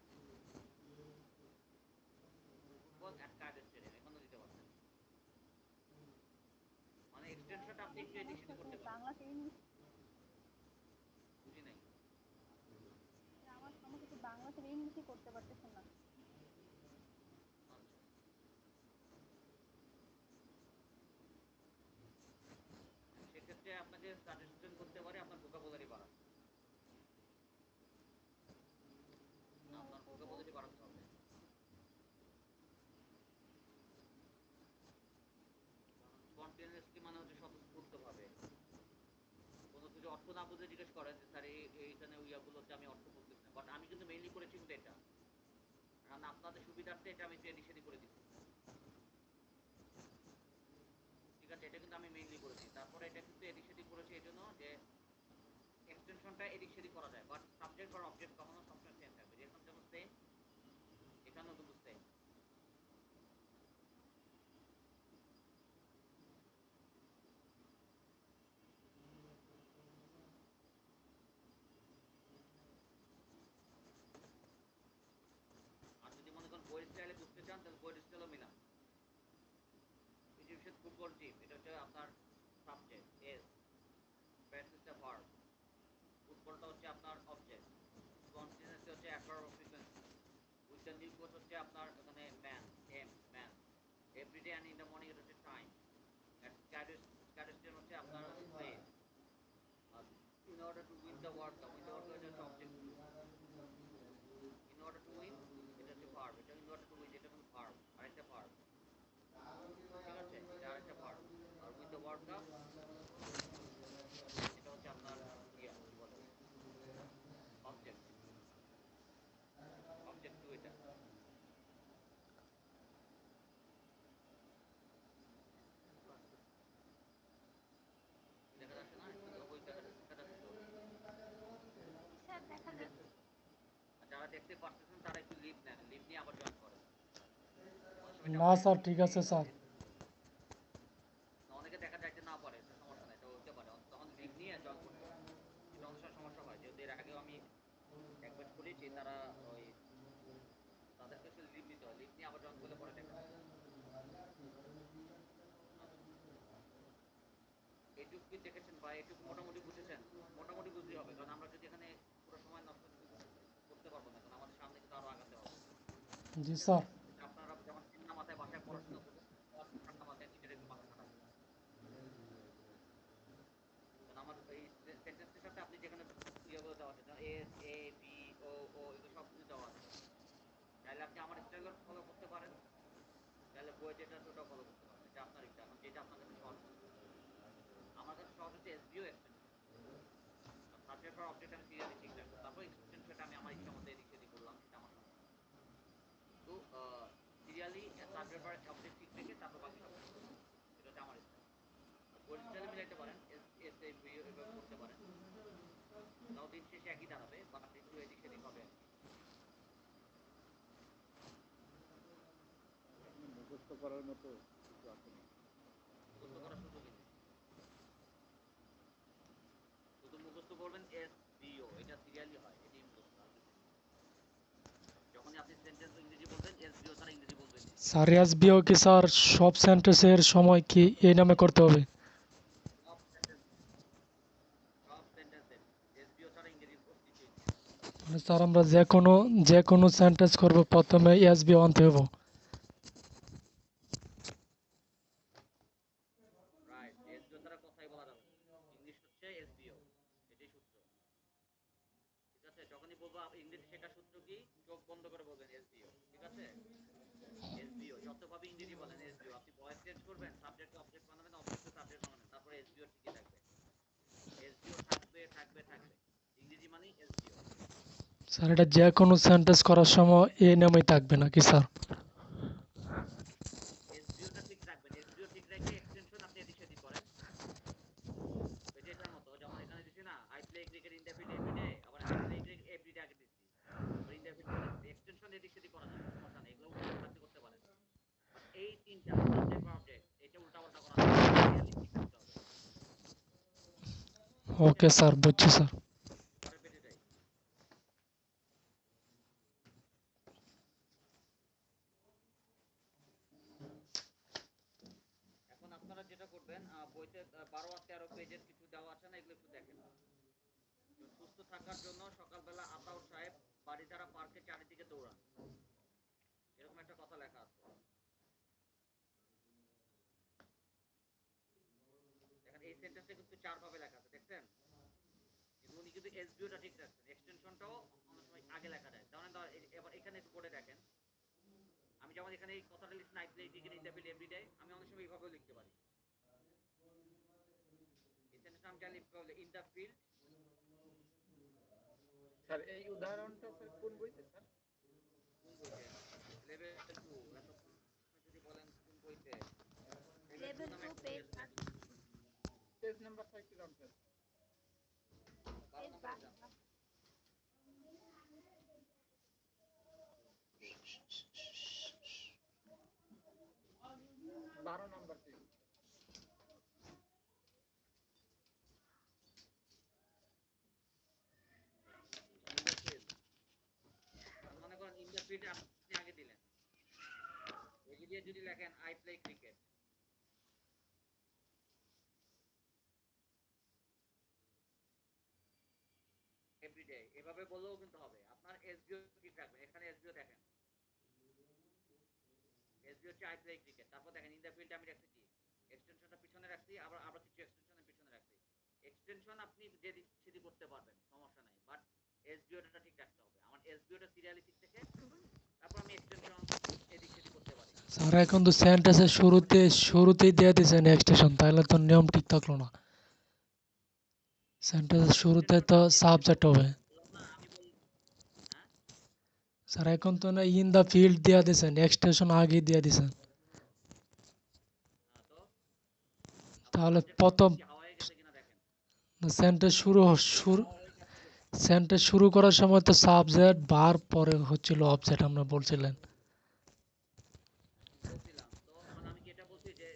ফুটবল অ্যাট কাইরো স্টেডিয়াম এখানেও দিতে পারতেন, মানে এক্সটেনশনটা আপনি একটু এদিক সেদিক করতে পারেন। বাংলাতে ইংলিশ, বুঝি নাই। আমার সমস্যা হচ্ছে বাংলাতে ইংলিশই করতে পারতেছেন না। আচ্ছা, সেক্ষেত্রে আপনাকে সাজেশন করতে পারি আপনার ভোকাবুলারি বাড়ান, আপনার ভোকাবুলারি বাড়াতে হবে। স্পন্টেনিয়াসলি মানে হচ্ছে স্বতঃস্ফূর্তভাবে, কোনো কিছু অর্থ না বুঝে জিজ্ঞেস করে যে স্যার এইখানে ইয়াগুলোতে আমি অর্থ বুঝতেছি না, বাট আমি কিন্তু মেইনলি করেছি কিন্তু এটা, কারণ আপনাদের সুবিধার্থে এটা আমি একটু এদিক সেদিক করে দিচ্ছি। ঠিক আছে, এটা কিন্তু আমি মেইনলি করেছি, তারপরে এটা কিন্তু এদিক সেদিক করেছি এই জন্য যে এক্সটেনশনটা এদিক সেদিক করা যায়, বাট সাবজেক্ট আর অবজেক্ট কখনো সবসময় সেম থাকবে, যেখানে যেমন সেম এখানেও কিন্তু সেম। আর যদি মনে করেন বইয়ের স্টাইলে বুঝতে চান তাহলে বইয়ের স্টাইলও মিলান। ইজিপশিয়ান ফুটবল টিম, এটা হচ্ছে আপনার subject S, bats is the verb, ফুটবলটা হচ্ছে আপনার অবজেক্ট, কন্টিনিউয়াসলি হচ্ছে actor of frequency, with the new coach হচ্ছে আপনার এখানে man, M man, everyday and in the morning এটা হচ্ছে টাইম, স্ট্যাটিস্টিয়ান হচ্ছে আপনার প্লেস, আর in order to win the world cup, win the world cup এটা হচ্ছে object two, in order to win এটা হচ্ছে ভার্ব, এটা ইন অর্ডার টু উইন এটা কিন্তু ভার্ব, আরেকটা ভার্ব। ঠিক আছে, এটা আরেকটা ভার্ব। আর উইন দ্য ওয়ার্ল্ড কাপ এটা হচ্ছে আপনার ইয়া কি বলে অবজেক্ট, অবজেক্ট টু এটা। দেখা যাচ্ছে না, ওই দেখা যাচ্ছে তো। স্যার দেখা যাচ্ছে। আর যারা দেখতে পারতেছেন তারা একটু লিভ নেন, লিভ নিয়ে আবার জয়েন করেন। অনেক সময় এটা না হয় স্যার, ঠিক আছে স্যার। অনেকে দেখা যায় যে না পারে, সমস্যা নাই, এটা হতে পারে, তখন লিভ নিয়ে জয়েন করতে হবে। এটা অনেক সময় সমস্যা হয়, যেহেতু এর আগেও আমি এক ব্যাচ করেছি, তারা ওই তাদেরকে লিভ নিতে হয়, লিভ নিয়ে আবার জয়েন করলে পরে দেখা যায়। কি দেখেছেন বা একটু মোটামুটি বুঝেছেন? মোটামুটি বুঝলেই হবে, কারণ আমরা যদি এখানে পুরো সময় নষ্ট করতে পারবো না, কারণ আমাদের সামনে কিন্তু আরো আগাতে হবে। জি ঠিক আছে? স্যার। আপনারা যেমন ঠান্ডা মাথায় বাসায় পড়াশোনা করবেন, ঠান্ডা মাথায় নিজের একটু মাথা খাটাবেন। কারণ আমার এই সেন্টেন্সের সাথে আপনি যেখানে ইয়েগুলো দেওয়া আছে, এস, এ, বি, ও, ও, এগুলো সব কিছু দেওয়া আছে। চাইলে আপনি আমার স্টাইল ফলো করতে পারেন, চাইলে বই যেটা আছে ওটাও ফলো করতে পারেন। এটা আপনার ইচ্ছা, এখন যেটা আপনার কাছে সহজ মনে হয়। আমার কাছে সহজ হচ্ছে এসবিও এক্সটেনশন। সাবজেক্ট আর অবজেক্ট আমি সিরিয়ালি ঠিক রাখবো, তারপর এক্সটেনশনটা আমি আমার ইচ্ছা মতো এদিক সেদিক করলাম, সেটা আমার সমস্যা না। তো সিরিয়ালি সাবজেক্ট আর অবজেক্ট ঠিক রেখে তারপর বাকি সব কিছু করবো। এটা হচ্ছে আমার ইচ্ছা। পরিচালে মিলাইতে পারেন, এস এস এভাবে করতে পারেন, তাও দিন শেষে একই দাঁড়াবে, বাট একটু এদিক সেদিক হবে আর কি। এখানে মুখস্থ করার মতো কিছু আছে নাকি? মুখস্থ করার সুযোগই নেই, শুধু মুখস্থ করবেন এস বিও, এটা সিরিয়ালি হয়, এটাই মুখস্থ, আর কিছু না। যখনই আপনি সেন্টেন্স ইংরেজি বলবেন, এস বিও ছাড়া ইংরেজি বলবেন না। স্যার এসবিও কি স্যার সব সেন্টেন্সের সময় কি এই নামে করতে হবে? সব সেন্টেন্স, সব সেন্টেন্সের এস বিও ছাড়া ইংরেজি কিছুই না। মানে স্যার আমরা যে কোনো সেন্টেন্স করব প্রথমে এসবিও আনতে হবে। রাইট, এস বিও ছাড়া কথাই বলা যাবে না। ইংলিশ হচ্ছে এস বিও, এটাই সূত্র। ঠিক আছে, যখনই বলবো ইংরেজি শেখার সূত্র কি, চোখ বন্ধ করে বলবেন এস বিও। ঠিক আছে, এসবিও যতভাবে ইংরেজি বলেন এসবিও, আপনি ভয়েস চেঞ্জ করবেন, সাবজেক্টকে অবজেক্ট বানাবেন, অবজেক্টকে সাবজেক্ট বানাবেন, তারপরে এসবিও ঠিকই থাকবে। এসবিও থাকবে থাকবে থাকবে, ইংরেজি মানেই এসবিও। স্যার এটা যে কোনো সেন্টেন্স করার সময় এই নামেই থাকবে নাকি স্যার? এসবিওটা ঠিক রাখবেন, এসবিও ঠিক রেখে এক্সটেনশন আপনি এদিক সেদিক করেন। ওই যে এটার মতো, যেমন এখানে দিচ্ছি না, I play cricket in the field everyday, আবার আই প্লে ক্রিকেট এভরিডে আগে দিচ্ছি, আবার ইন দ্য ফিল্ড পরে দিচ্ছি। এক্সটেনশন এদিক সেদিক করা যাবে, সমস্যা নেই, এগুলো উল্টা পাল্টা আপনি করতে পারেন। বাট এই তিনটা সাবজেক্ট বা অবজেক্ট, এটা উল্টা পাল্টা করা যাবে না, সিরিয়ালি ঠিক রাখতে হবে। ওকে বুঝছেন? স্যার, বুঝছি স্যার। পরের পেজে যাই। এখন আপনারা যেটা করবেন, বইতে 12 আর 13 পেজের কিছু দেওয়া আছে না, এগুলো একটু দেখেন। তো সুস্থ থাকার জন্য সকালবেলা আতাউর সাহেব বাড়িধারা পার্কে চারিদিকে দৌড়ান, এরকম একটা কথা লেখা আছে। দেখেন এই সেন্টেন্সটা কিন্তু 4 ভাবে লেখা আছে, দেখছেন? কিন্তু উনি কিন্তু এসবিওটা ঠিক রাখছেন, এক্সটেনশনটাও অনেক সময় আগে লেখা যায়। যেমন এবার এখানে একটু পড়ে দেখেন, আমি যেমন এখানে এই কথাটা লিখছি, I play cricket in the field everyday, আমি অনেক সময় এইভাবেও লিখতে পারি। এই সেন্টেন্সটা আমি চাইলে লিখতে পারলে ইন দ্য ফিল্ড। স্যার এই উদাহরণটা স্যার কোন বইতে স্যার? কোন বইতে? লেভেল 2। এতক্ষণ যদি বলেন কোন বইতে, লেভেল 2 লেভেল নামে টু একটা বই পেজ আছে, দেখেন। পেজ নাম্বারটা একটু দাম স্যার। 12 নম্বরে যান। 12 number page. In the field, মনে করেন ইন দ্য ফিল্ড আপনি আগে দিলেন, এই দিয়ে যদি লেখেন আই প্লে ক্রিকেট এভরিডে, এভাবে বললেও কিন্তু হবে। আপনার এসবিও ঠিক রাখবেন, এখানে এসবিও দেখেন, এসবিও হচ্ছে আই প্লে ক্রিকেট, তারপর দেখেন ইন দ্য ফিল্ড আমি রাখছি কি, এক্সটেনশনটা পিছনে রাখছি, আবার আবার কিছু এক্সটেনশন পিছনে রাখছি। এক্সটেনশন আপনি যে দিক সেদিক করতে পারবেন, সমস্যা নাই, বাট এসবিওটা ঠিক রাখতে হবে। আমার এসবিওটা সিরিয়ালি ঠিক থেকে তারপর আমি এক্সটেনশন এদিক সেদিক করতে পারি। স্যার এখন তো সেন্টেন্সের শুরুতেই দিয়ে দিয়েছেন এক্সটেনশন, তাহলে তো নিয়ম ঠিক থাকলো না। সেন্টেন্সের শুরুতে এক্সটেনশনটা তো আপনি এদিক সেদিক সাবজেক্ট করতে হবে। পারেন, বললাম না আমি বল। হ্যাঁ, স্যার এখন তো না ইন দা ফিল্ড দিয়ে দিয়েছেন, এক্সটেনশন আগে দিয়ে দিয়েছেন। তো আপনার তাহলে সাবজেক্টটা প্রথম কি হাওয়া হয়ে গেছে কিনা দেখেন। সেন্টেন্স শুরু শুরু হাওয়া হয়ে গেছে যদি, সেন্টেন্স শুরু করার সময় তো সাবজেক্ট বার পরে হচ্ছিল অবজেক্ট আমরা বলছিলেন। বলছিলাম তো, মানে আমি কি এটা বলছি যে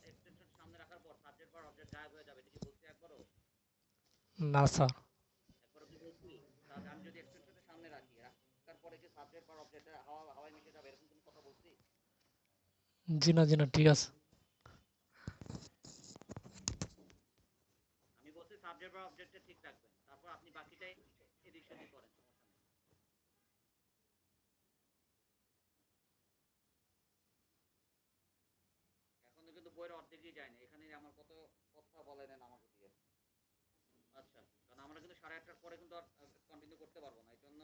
এক্সটেনশন সামনে রাখার পর সাবজেক্ট বা অবজেক্ট গায়েব হয়ে যাবে, এটা কি বলছি একবারও? না স্যার। একবারও কি বলছি? তাহলে আমি যদি এক্সটেনশনটা সামনে রাখি, রাখার পরে কি সাবজেক্ট বা অবজেক্ট হাওয়ায় মিশে যাবে, এরকম কোনো কথা বলছি? জি না, জি না, ঠিক আছে। অর্ধেকই যায় না, এখানে আমার কত কথা বলে দেন আমাকে দিয়ে। আচ্ছা, কারণ আমরা কিন্তু 8:30টার পরে কিন্তু আর কন্টিনিউ করতে পারবো না, এই জন্য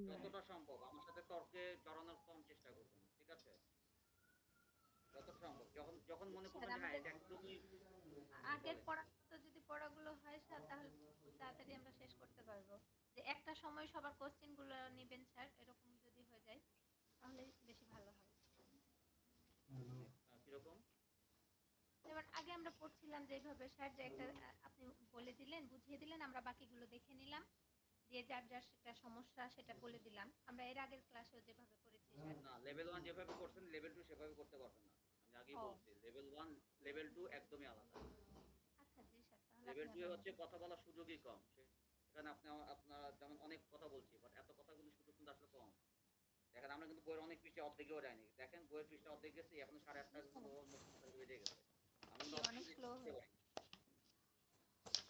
যতটা সম্ভব আমার সাথে তর্কে জড়ানোর কম চেষ্টা করবেন, ঠিক আছে? যতটা সম্ভব যখন যখন মনে স্যার করবেন যে হ্যাঁ আমাদের এটা একদমই আগের বলেন। পড়ার মতো যদি পড়াগুলো হয় স্যার তাহলে খুব তাড়াতাড়ি আমরা শেষ করতে পারবো। যে একটা সময় সবার কোশ্চেন গুলো নেবেন স্যার, এরকম যদি হয়ে যায় তাহলে বেশি ভালো হয়। কিরকম? যেমন আগে আমরা পড়ছিলাম যেভাবে স্যার, যে একটা আপনি বলে দিলেন, বুঝিয়ে দিলেন, আমরা বাকিগুলো দেখে নিলাম, দিয়ে যার যার সেটা সমস্যা সেটা বলে দিলাম। আমরা এর আগের ক্লাসেও যেভাবে করেছি স্যার। না, লেভেল 1 যেভাবে করছেন লেভেল 2 সেভাবে করতে পারবেন না। আমি আগেই ও বলছি লেভেল 1 লেভেল 2 একদমই আলাদা। আচ্ছা জি স্যার, তাহলে লেভেল আপনি 2 এ আবার হচ্ছে কথা বলার সুযোগই কম। সেখানে আপনারা যেমন অনেক কথা বলছি, বাট এত কথা কিন্তু সুযোগ কিন্তু আসলে কম। দেখেন আমরা কিন্তু বইয়ের অনেক পৃষ্ঠা অর্ধেকেও যায়নি। দেখেন বইয়ের পৃষ্ঠা অর্ধেক গেছে, এখনো 8:30টা জি স্যার, কিন্তু মুখ থেকে বেরিয়ে গেছে। আমি জি কিন্তু অনেক অর্ধেকই স্লো লিখতে হয়ে পারি।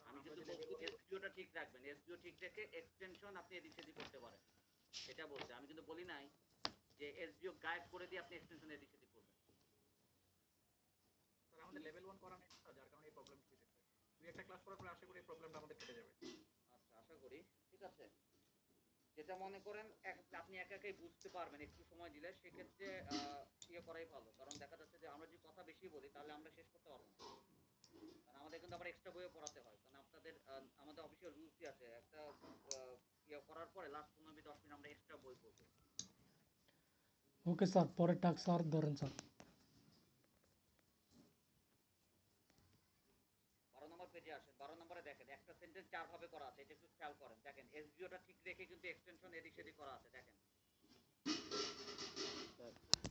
আমি কিন্তু বলছি এসপিওটা ঠিক রাখবেন, এসপিও ঠিক রেখে এক্সটেনশন আপনি এদিক সেদিক করতে পারেন, এটা বলছি। আমি কিন্তু বলি নাই যে এসবিও গায়েব করে দিয়ে আপনি এক্সটেনশন এদিক সেদিক করবেন। স্যার আমাদের লেভেল 1 করা নেই তো, যার কারণে এই প্রবলেম হয়েছে। দুই একটা ক্লাস করার পরে আশা করি এই প্রবলেমটা আমাদের কেটে যাবে। আচ্ছা, আশা করি। ঠিক আছে, যেটা মনে করেন আপনি একা একাই বুঝতে পারবেন একটু সময় দিলে, সেক্ষেত্রে ইয়ে করাই ভালো। কারণ দেখা যাচ্ছে যে আমরা যদি কথা বেশি বলি তাহলে আমরা শেষ করতে পারবো না, কারণ আমাদের কিন্তু আবার এক্সট্রা বইও পড়াতে হয়। কারণ আপনাদের আমাদের অফিসিয়াল রুলসই আছে, একটা ইয়ে করার পরে লাস্ট 15-10 মিনিট আমরা এক্সট্রা বই পড়বো। ওকে স্যার, পরের টাস্ক স্যার ধরেন স্যার। 12 নম্বর পেজে আসেন, 12 নম্বরে দেখেন একটা সেন্টেন্স 4 ভাবে করা আছে, এটা একটু খেয়াল করেন। দেখেন এসবিওটা ঠিক রেখে কিন্তু এক্সটেনশন এদিক সেদিক করা আছে। দেখেন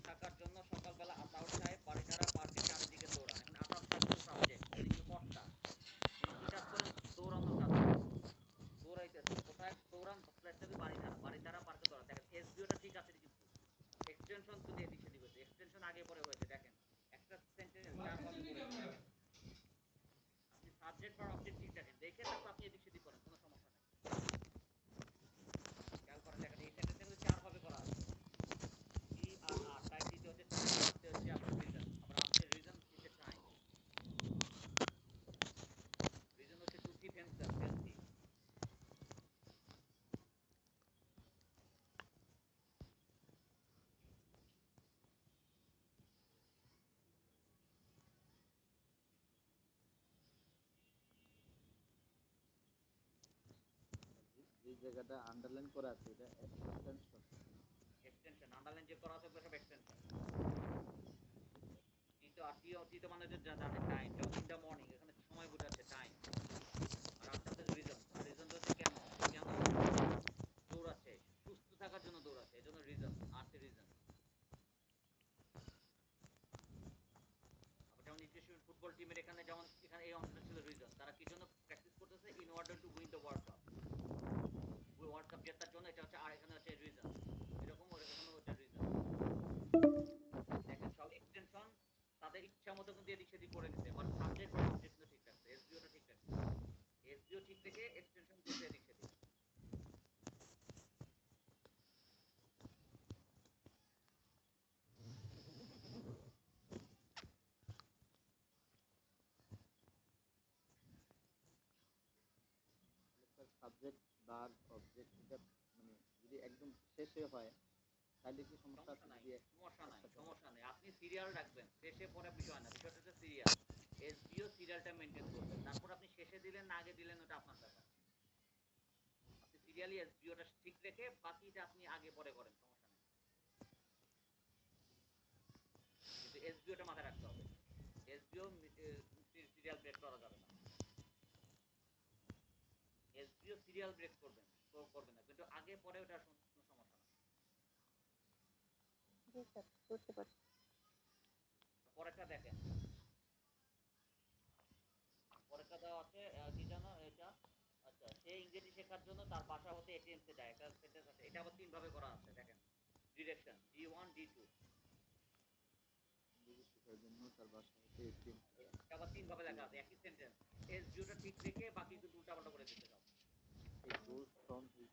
থাকার জন্য সকালবেলা আতাউর সাহেব বাড়ি ছাড়া পার্কের চারিদিকে দৌড়ান। এখন আতাউর সাহেব কিন্তু সাবজেক্ট, তিনি কিন্তু কর্তা, তিনি কি কাজ করেন? দৌড়ানোর কাজ করেন, দৌড়াইতেছেন। কোথায় দৌড়ান? প্লেসটাকে বাড়ি ছাড়া, বাড়ি ছাড়া পার্কে দৌড়ান। দেখেন এসবিওটা ঠিক আছে কিন্তু এক্সটেনশন কিন্তু এদিক সেদিক হয়েছে, এক্সটেনশন আগে পরে হয়েছে। দেখেন একটা সেন্টেন্স 4 ভাবে করেছে। দেখেন আপনি সাবজেক্ট বা অবজেক্ট ঠিক রাখেন, দেখে তারপর আপনি এদিক সেদিক করেন, কোনো সমস্যা নাই। খেয়াল করেন, দেখেন এই সেন্টেন্সটা কিন্তু 4 ভাবে করা আছে। টি আর আর, টাইম দিতে হচ্ছে টাইম, আসতে হচ্ছে আপনার রিজন, আবার আসতে রিজন দিতে টাইম। রিজন হচ্ছে টু কিপ হিমসেলফ হেলথি। যে জায়গাটা আন্ডারলাইন করা আছে এটা এক্সটেনশন। এক্সটেনশন আন্ডারলাইন যে করা আছে ওগুলো সব এক্সটেনশন। টি তো আর টি তো মানে জানে টাইম, যেমন ইন দ্য মর্নিং এখানে সময় বোঝাচ্ছে টাইম। আর আরটা হচ্ছে রিজন, আর রিজন হচ্ছে কেন, সে কেন দৌড়াচ্ছে, সুস্থ থাকার জন্য দৌড়াচ্ছে, এই জন্য রিজন, আর রিজন। আবার যেমন ইকুয়েশন ফুটবল টিমের এখানে যেমন এখানে এই অংশটা ছিল রিজন, তারা কি জন্য প্র্যাকটিস করতেছে? In order to win the world cup, world cup জেতার জন্য, এটা হচ্ছে। আর এখানে হচ্ছে রিজন, এরকম এখানে হচ্ছে রিজন। দেখেন সব এক্সটেনশন তাদের ইচ্ছা মতো কিন্তু এদিক সেদিক করে দিতে, বাট সাবজেক্ট বা অবজেক্ট কিন্তু ঠিক রাখছে, এসবিওটা ঠিক রাখছে। এসবিও ঠিক রেখে এক্সটেনশন করতে এদিক সেদিক। সাবজেক্ট ভার্ব অবজেক্ট এটা মানে যদি একদম শেষে হয় তাহলে কি সমস্যা আছে? সমস্যা নাই, যদি সমস্যা নাই, একসাথে হয় সমস্যা নাই। আপনি সিরিয়াল রাখবেন, শেষে পড়া বিষয় না, বিষয়টা হচ্ছে সিরিয়াল। এসবিও সিরিয়ালটা মেনটেন করবেন, তারপর আপনি শেষে দিলেন না আগে দিলেন ওটা আপনার ব্যাপার। আপনি সিরিয়ালি এসবিওটা ঠিক রেখে বাকিটা আপনি আগে পরে করেন, সমস্যা নেই। কিন্তু এসবিওটা মাথায় রাখতে হবে, এসবিও সিরিয়াল ব্রেক করা যাবে না। এসবিও সিরিয়াল ব্রেক করবেন না, কিন্তু আগে পরে ওটা কোনো সমস্যা না। জি স্যার, বুঝতে পারছি। পরেরটা দেখেন, পরেরটা দেওয়া আছে কি জানো এটা? আচ্ছা, সে ইংরেজি শেখার জন্য তার বাসা হতে এটিএমসে যায়, একটা সেন্টেন্স আছে, এটা আবার 3 ভাবে করা আছে। দেখেন ডিরেকশন D1 D2, ইংরেজি শেখার জন্য তার বাসা হতে এটিএম এটা আবার 3 ভাবে লেখা আছে, একই সেন্টেন্স। এসবিওটা ঠিক রেখে বাকি কিন্তু উল্টাপাল্টা করে দিতে সব। He goes from his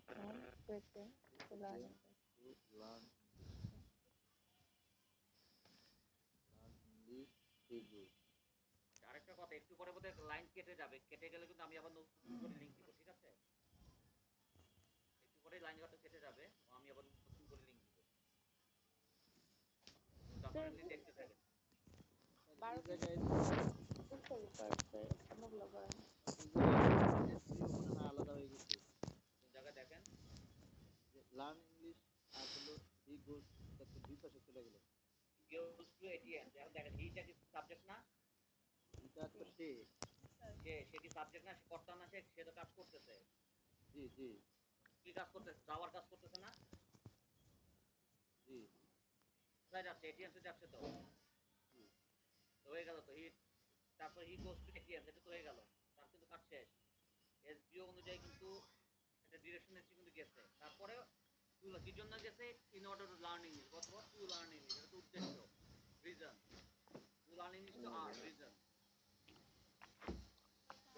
To learn residence English. To learn English Hebrew. আরেকটা কথা, একটু পরে বোধহয় লাইন কেটে যাবে, কেটে গেলে কিন্তু আমি আবার নতুন করে লিঙ্ক দিব, ঠিক আছে? একটু পরে লাইন কেটে যাবে, আমি আবার নতুন করে লিঙ্ক দিব, তো আপনারা এমনি দেখতে থাকেন। এই জায়গায় অনেকগুলো করেন। মনে হয় আলাদা হয়ে গেছে। কোন জায়গায় দেখেন? যে লার্ন ইংলিশ আর হলো হি গোস, এটা তো দুই পাশে চলে গেল। goes to ATM, এখন দেখেন হিটা কি সাবজেক্ট না? এটা তো সে। সে কি সাবজেক্ট না? সে কর্তা না? সে তো কাজ করতেছে। জি জি কি কাজ করতেছে? যাওয়ার কাজ করতেছে না? জি কোথায় যাচ্ছে? এটিএম তে যাচ্ছে তো। জি। তো হয়ে গেল তো হি, তারপর হি গোস টু এটিএম, এটা তো হয়ে গেল, তার কিন্তু কাজ শেষ। এসবিও অনুযায়ী কিন্তু একটা ডিরেকশন এসে কিন্তু গেছে। তারপরে কি জন্য গেছে? In order two learn English, অথবা টু লার্ন ইংলিশ, এটা তো উদ্দেশ্য, রিজন। টু লার্ন ইংলিশ তো আর রিজন।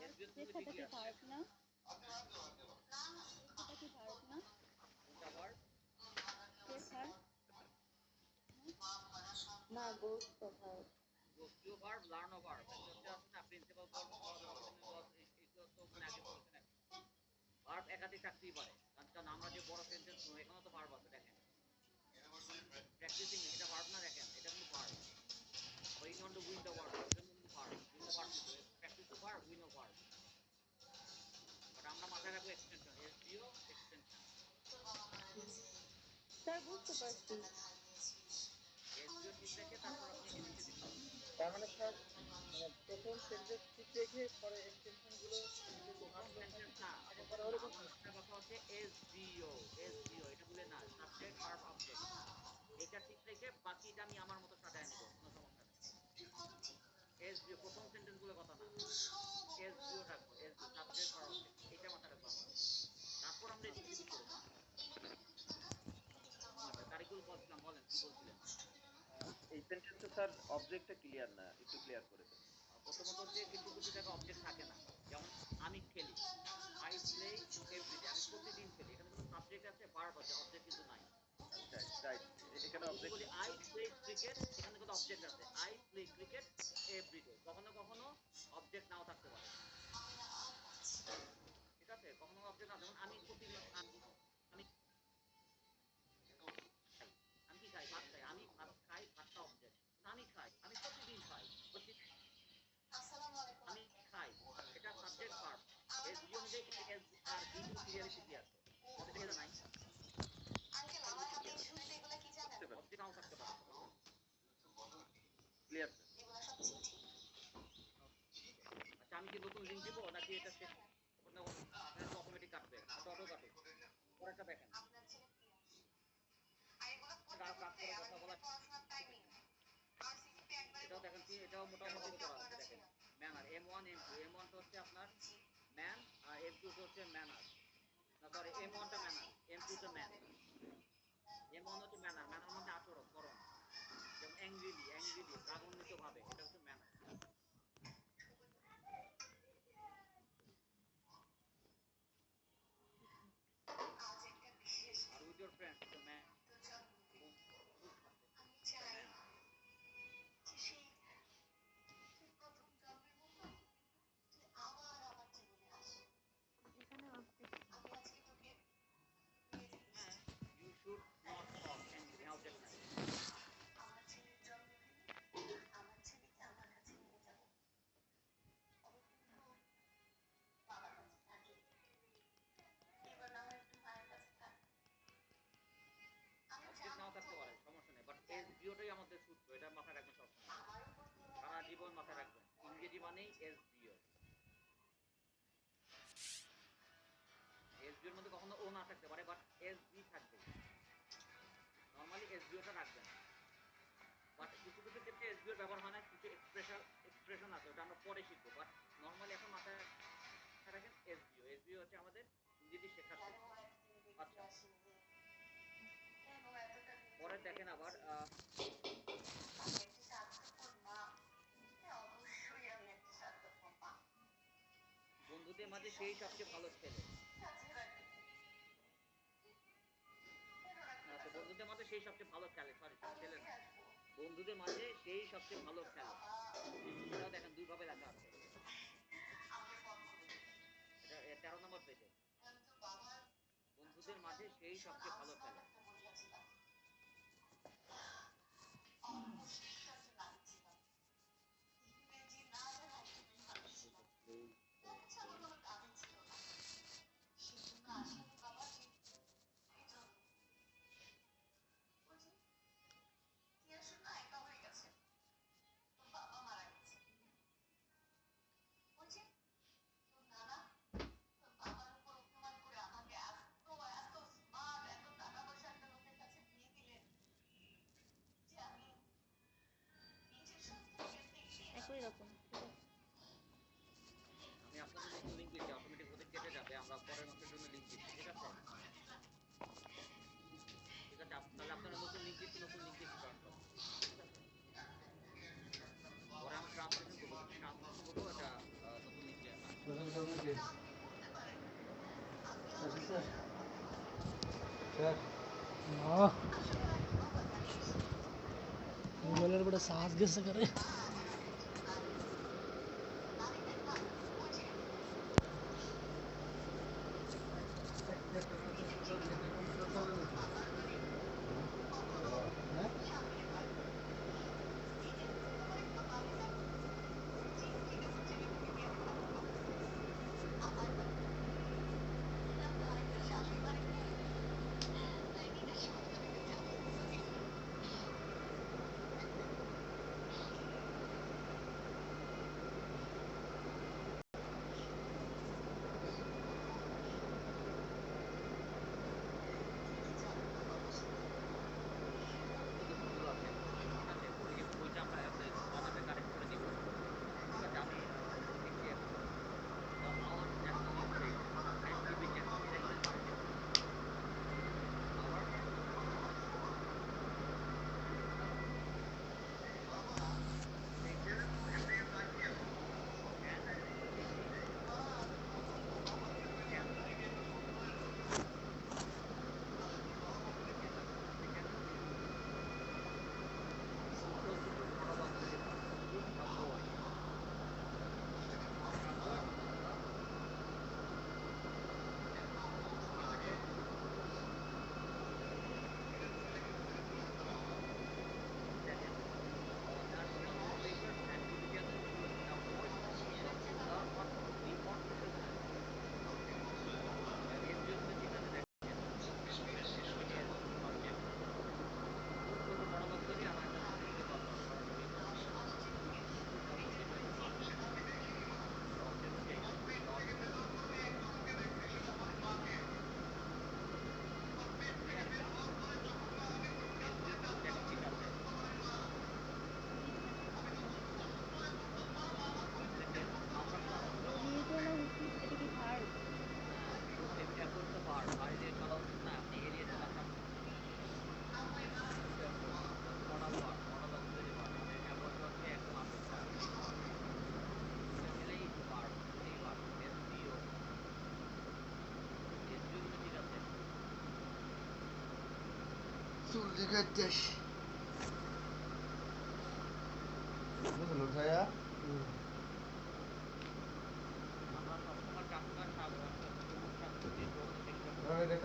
এসবিও তুমি রেখাটা ঠিকই কি আছে। ভার্ব না? রেখাটা কি ভার্ব না? কোনটা ভার্ব? রেখার না গোস তো verb. goes to verb, learn a verb, এটা হচ্ছে আছে না প্রিন্সিপাল ফর্ম, কন্টিনিউয়াস লস, এইগুলো তো মানে আগে বলেছেন একটা। ভার্ব একাধিক থাকতেই পারে, কারণ আমরা যে বড় সেন্টেন্স শুনো এখানেও তো ভার্ব আছে, দেখেন প্র্যাকটিসিং, এটা ভার্ব না? দেখেন এটা কিন্তু verb. Going on to win the world, এটা কিন্তু ভার্ব, দুটো ভার্ব কিন্তু প্র্যাকটিস টু ভার্ব, উইন ও ভার্ব। বাট আমরা মাথায় রাখবো এক্সটেনশন, এসবিও এক্সটেনশন। স্যার বুঝতে পারছি। এসবিও ঠিক রেখে তারপর আপনি এডিটে দিতে হবে। তার মানে স্যার মানে প্রথম সেন্টেন্স ঠিক রেখে পরে এক্সটেনশন গুলো প্রথম সেন্টেন্স না, আগে প্রথম পরে না, ওরকম। আমার একটা কথা হচ্ছে এসবিও, এসবিও এটা বলে না, সাবজেক্ট ভার্ব অবজেক্ট, এটা ঠিক রেখে বাকিটা আমি আমার মতো সাজায় নিব, কোনো সমস্যা নেই। এসবিও প্রথম সেন্টেন্স গুলো কথা না, এসবিও রাখবো, এসবিও সাবজেক্ট ভার্ব অবজেক্ট, এটা মাথায় রাখবো আমরা। তারপর আমরা এদিক সেদিক করবো। আচ্ছা, তারিকুল বলছিলাম, বলেন কি বলছিলেন? এই সেন্টেন্সে স্যার অবজেক্টটা ক্লিয়ার না, একটু ক্লিয়ার করে দেন। প্রথমত হচ্ছে কিছু কিছু জায়গায় অবজেক্ট থাকে না, যেমন আমি খেলি, আই প্লে এভরিডে, আমি প্রতিদিন খেলি, এখানে কিন্তু সাবজেক্ট আছে, ভার্ব আছে, অবজেক্ট কিন্তু নাই। আচ্ছা রাইট, এখানে যদি অবজেক্ট বলি আই প্লে ক্রিকেট, এখানে কিন্তু অবজেক্ট আছে, আই প্লে ক্রিকেট এভরিডে, কখনো কখনো অবজেক্ট নাও থাকতে পারে, ঠিক আছে? কখনো অবজেক্ট না, যেমন আমি প্রতিদিন আমি খাই, আমি কি খাই? ভাত খাই, আমি ভাত খাই, ভাতটা অবজেক্ট, আমি খাই, আমি প্রতিদিন খাই, আমি খাই, এটা সাবজেক্ট ভার্ব। এসবি অনুযায়ী এস আর বি কিন্তু ক্লিয়ারলি ঠিকই আছে, অবজেক্ট নাই, বুঝতে পারছি, অবজেক্ট নাও থাকতে পারে। ক্লিয়ার। আচ্ছা, আমি কি নতুন লিঙ্ক দিব নাকি এটা শেষ? অটোমেটিক কাটবে, আচ্ছা অটো কাটুক। পরেরটা দেখেন, কাজ করে কথা বলা, এটাও দেখেন কি, এটাও মোটামুটি করা আছে, দেখেন ম্যানার, M1 M2, M1 তো হচ্ছে আপনার ম্যান, আর M2 তো হচ্ছে ম্যানার, না সরি M1 টা ম্যানার, M2 টা ম্যান। M1 হচ্ছে ম্যানার, ম্যানার মানে আচরণ, করণ, যেমন অ্যাংরিলি, অ্যাংরিলি রাগান্বিত ভাবে, এটা হচ্ছে ম্যানার। আর উইথ ইউর ফ্রেন্ডস তো man, you should not talk angry, object নাই। অবজেক্ট নাও থাকতে পারে, সমস্যা নেই, বাট এসবিওটাই আমাদের সূত্র, এটা মাথায় রাখবেন সবসময়, সারা জীবন মাথায় রাখবেন, ইংরেজি মানেই এসবিও। এসবিওর মধ্যে কখনো ও না থাকতে পারে, বাট এসবি থাকবে, নরমালি এসবিওটা রাখবেন। বাট কিছু কিছু ক্ষেত্রে এসবিওর ব্যবহার হয় না, কিছু এক্সপ্রেশন আছে, ওটা আমরা পরে শিখবো, বাট নরমালি এখন মাথায় রাখেন এসবিও, এসবিও হচ্ছে আমাদের ইংরেজি শেখার সূত্র। আচ্ছা, পরে দেখেন আবার বন্ধুদের মাঝে সেই সবচেয়ে ভালো ছেলে, আচ্ছা বন্ধুদের মাঝে সেই সবচেয়ে ভালো খেলে, সরি ছেলে না, বন্ধুদের মাঝে সেই সবচেয়ে ভালো খেলে, 13 নম্বর পেজে বন্ধুদের মাঝে সেই সবচেয়ে ভালো খেলে। একই রকম। আমি আপনাদের নতুন লিঙ্ক দিচ্ছি, অটোমেটিক ওদের কেটে যাবে, আমরা পরের মাসের জন্য লিঙ্ক দিচ্ছি, ঠিক আছে? ঠিক আছে, তাহলে আপনারা নতুন লিঙ্ক দিচ্ছি, নতুন লিঙ্ক দিচ্ছি জয়েন করুন, ঠিক আছে? পরে আমরা ট্রান্সলেশন করবো, কিন্তু ট্রান্সলেশন করবো এটা নতুন লিঙ্ক দিয়ে না। মোবাইলের বড় সাজ গেছে করে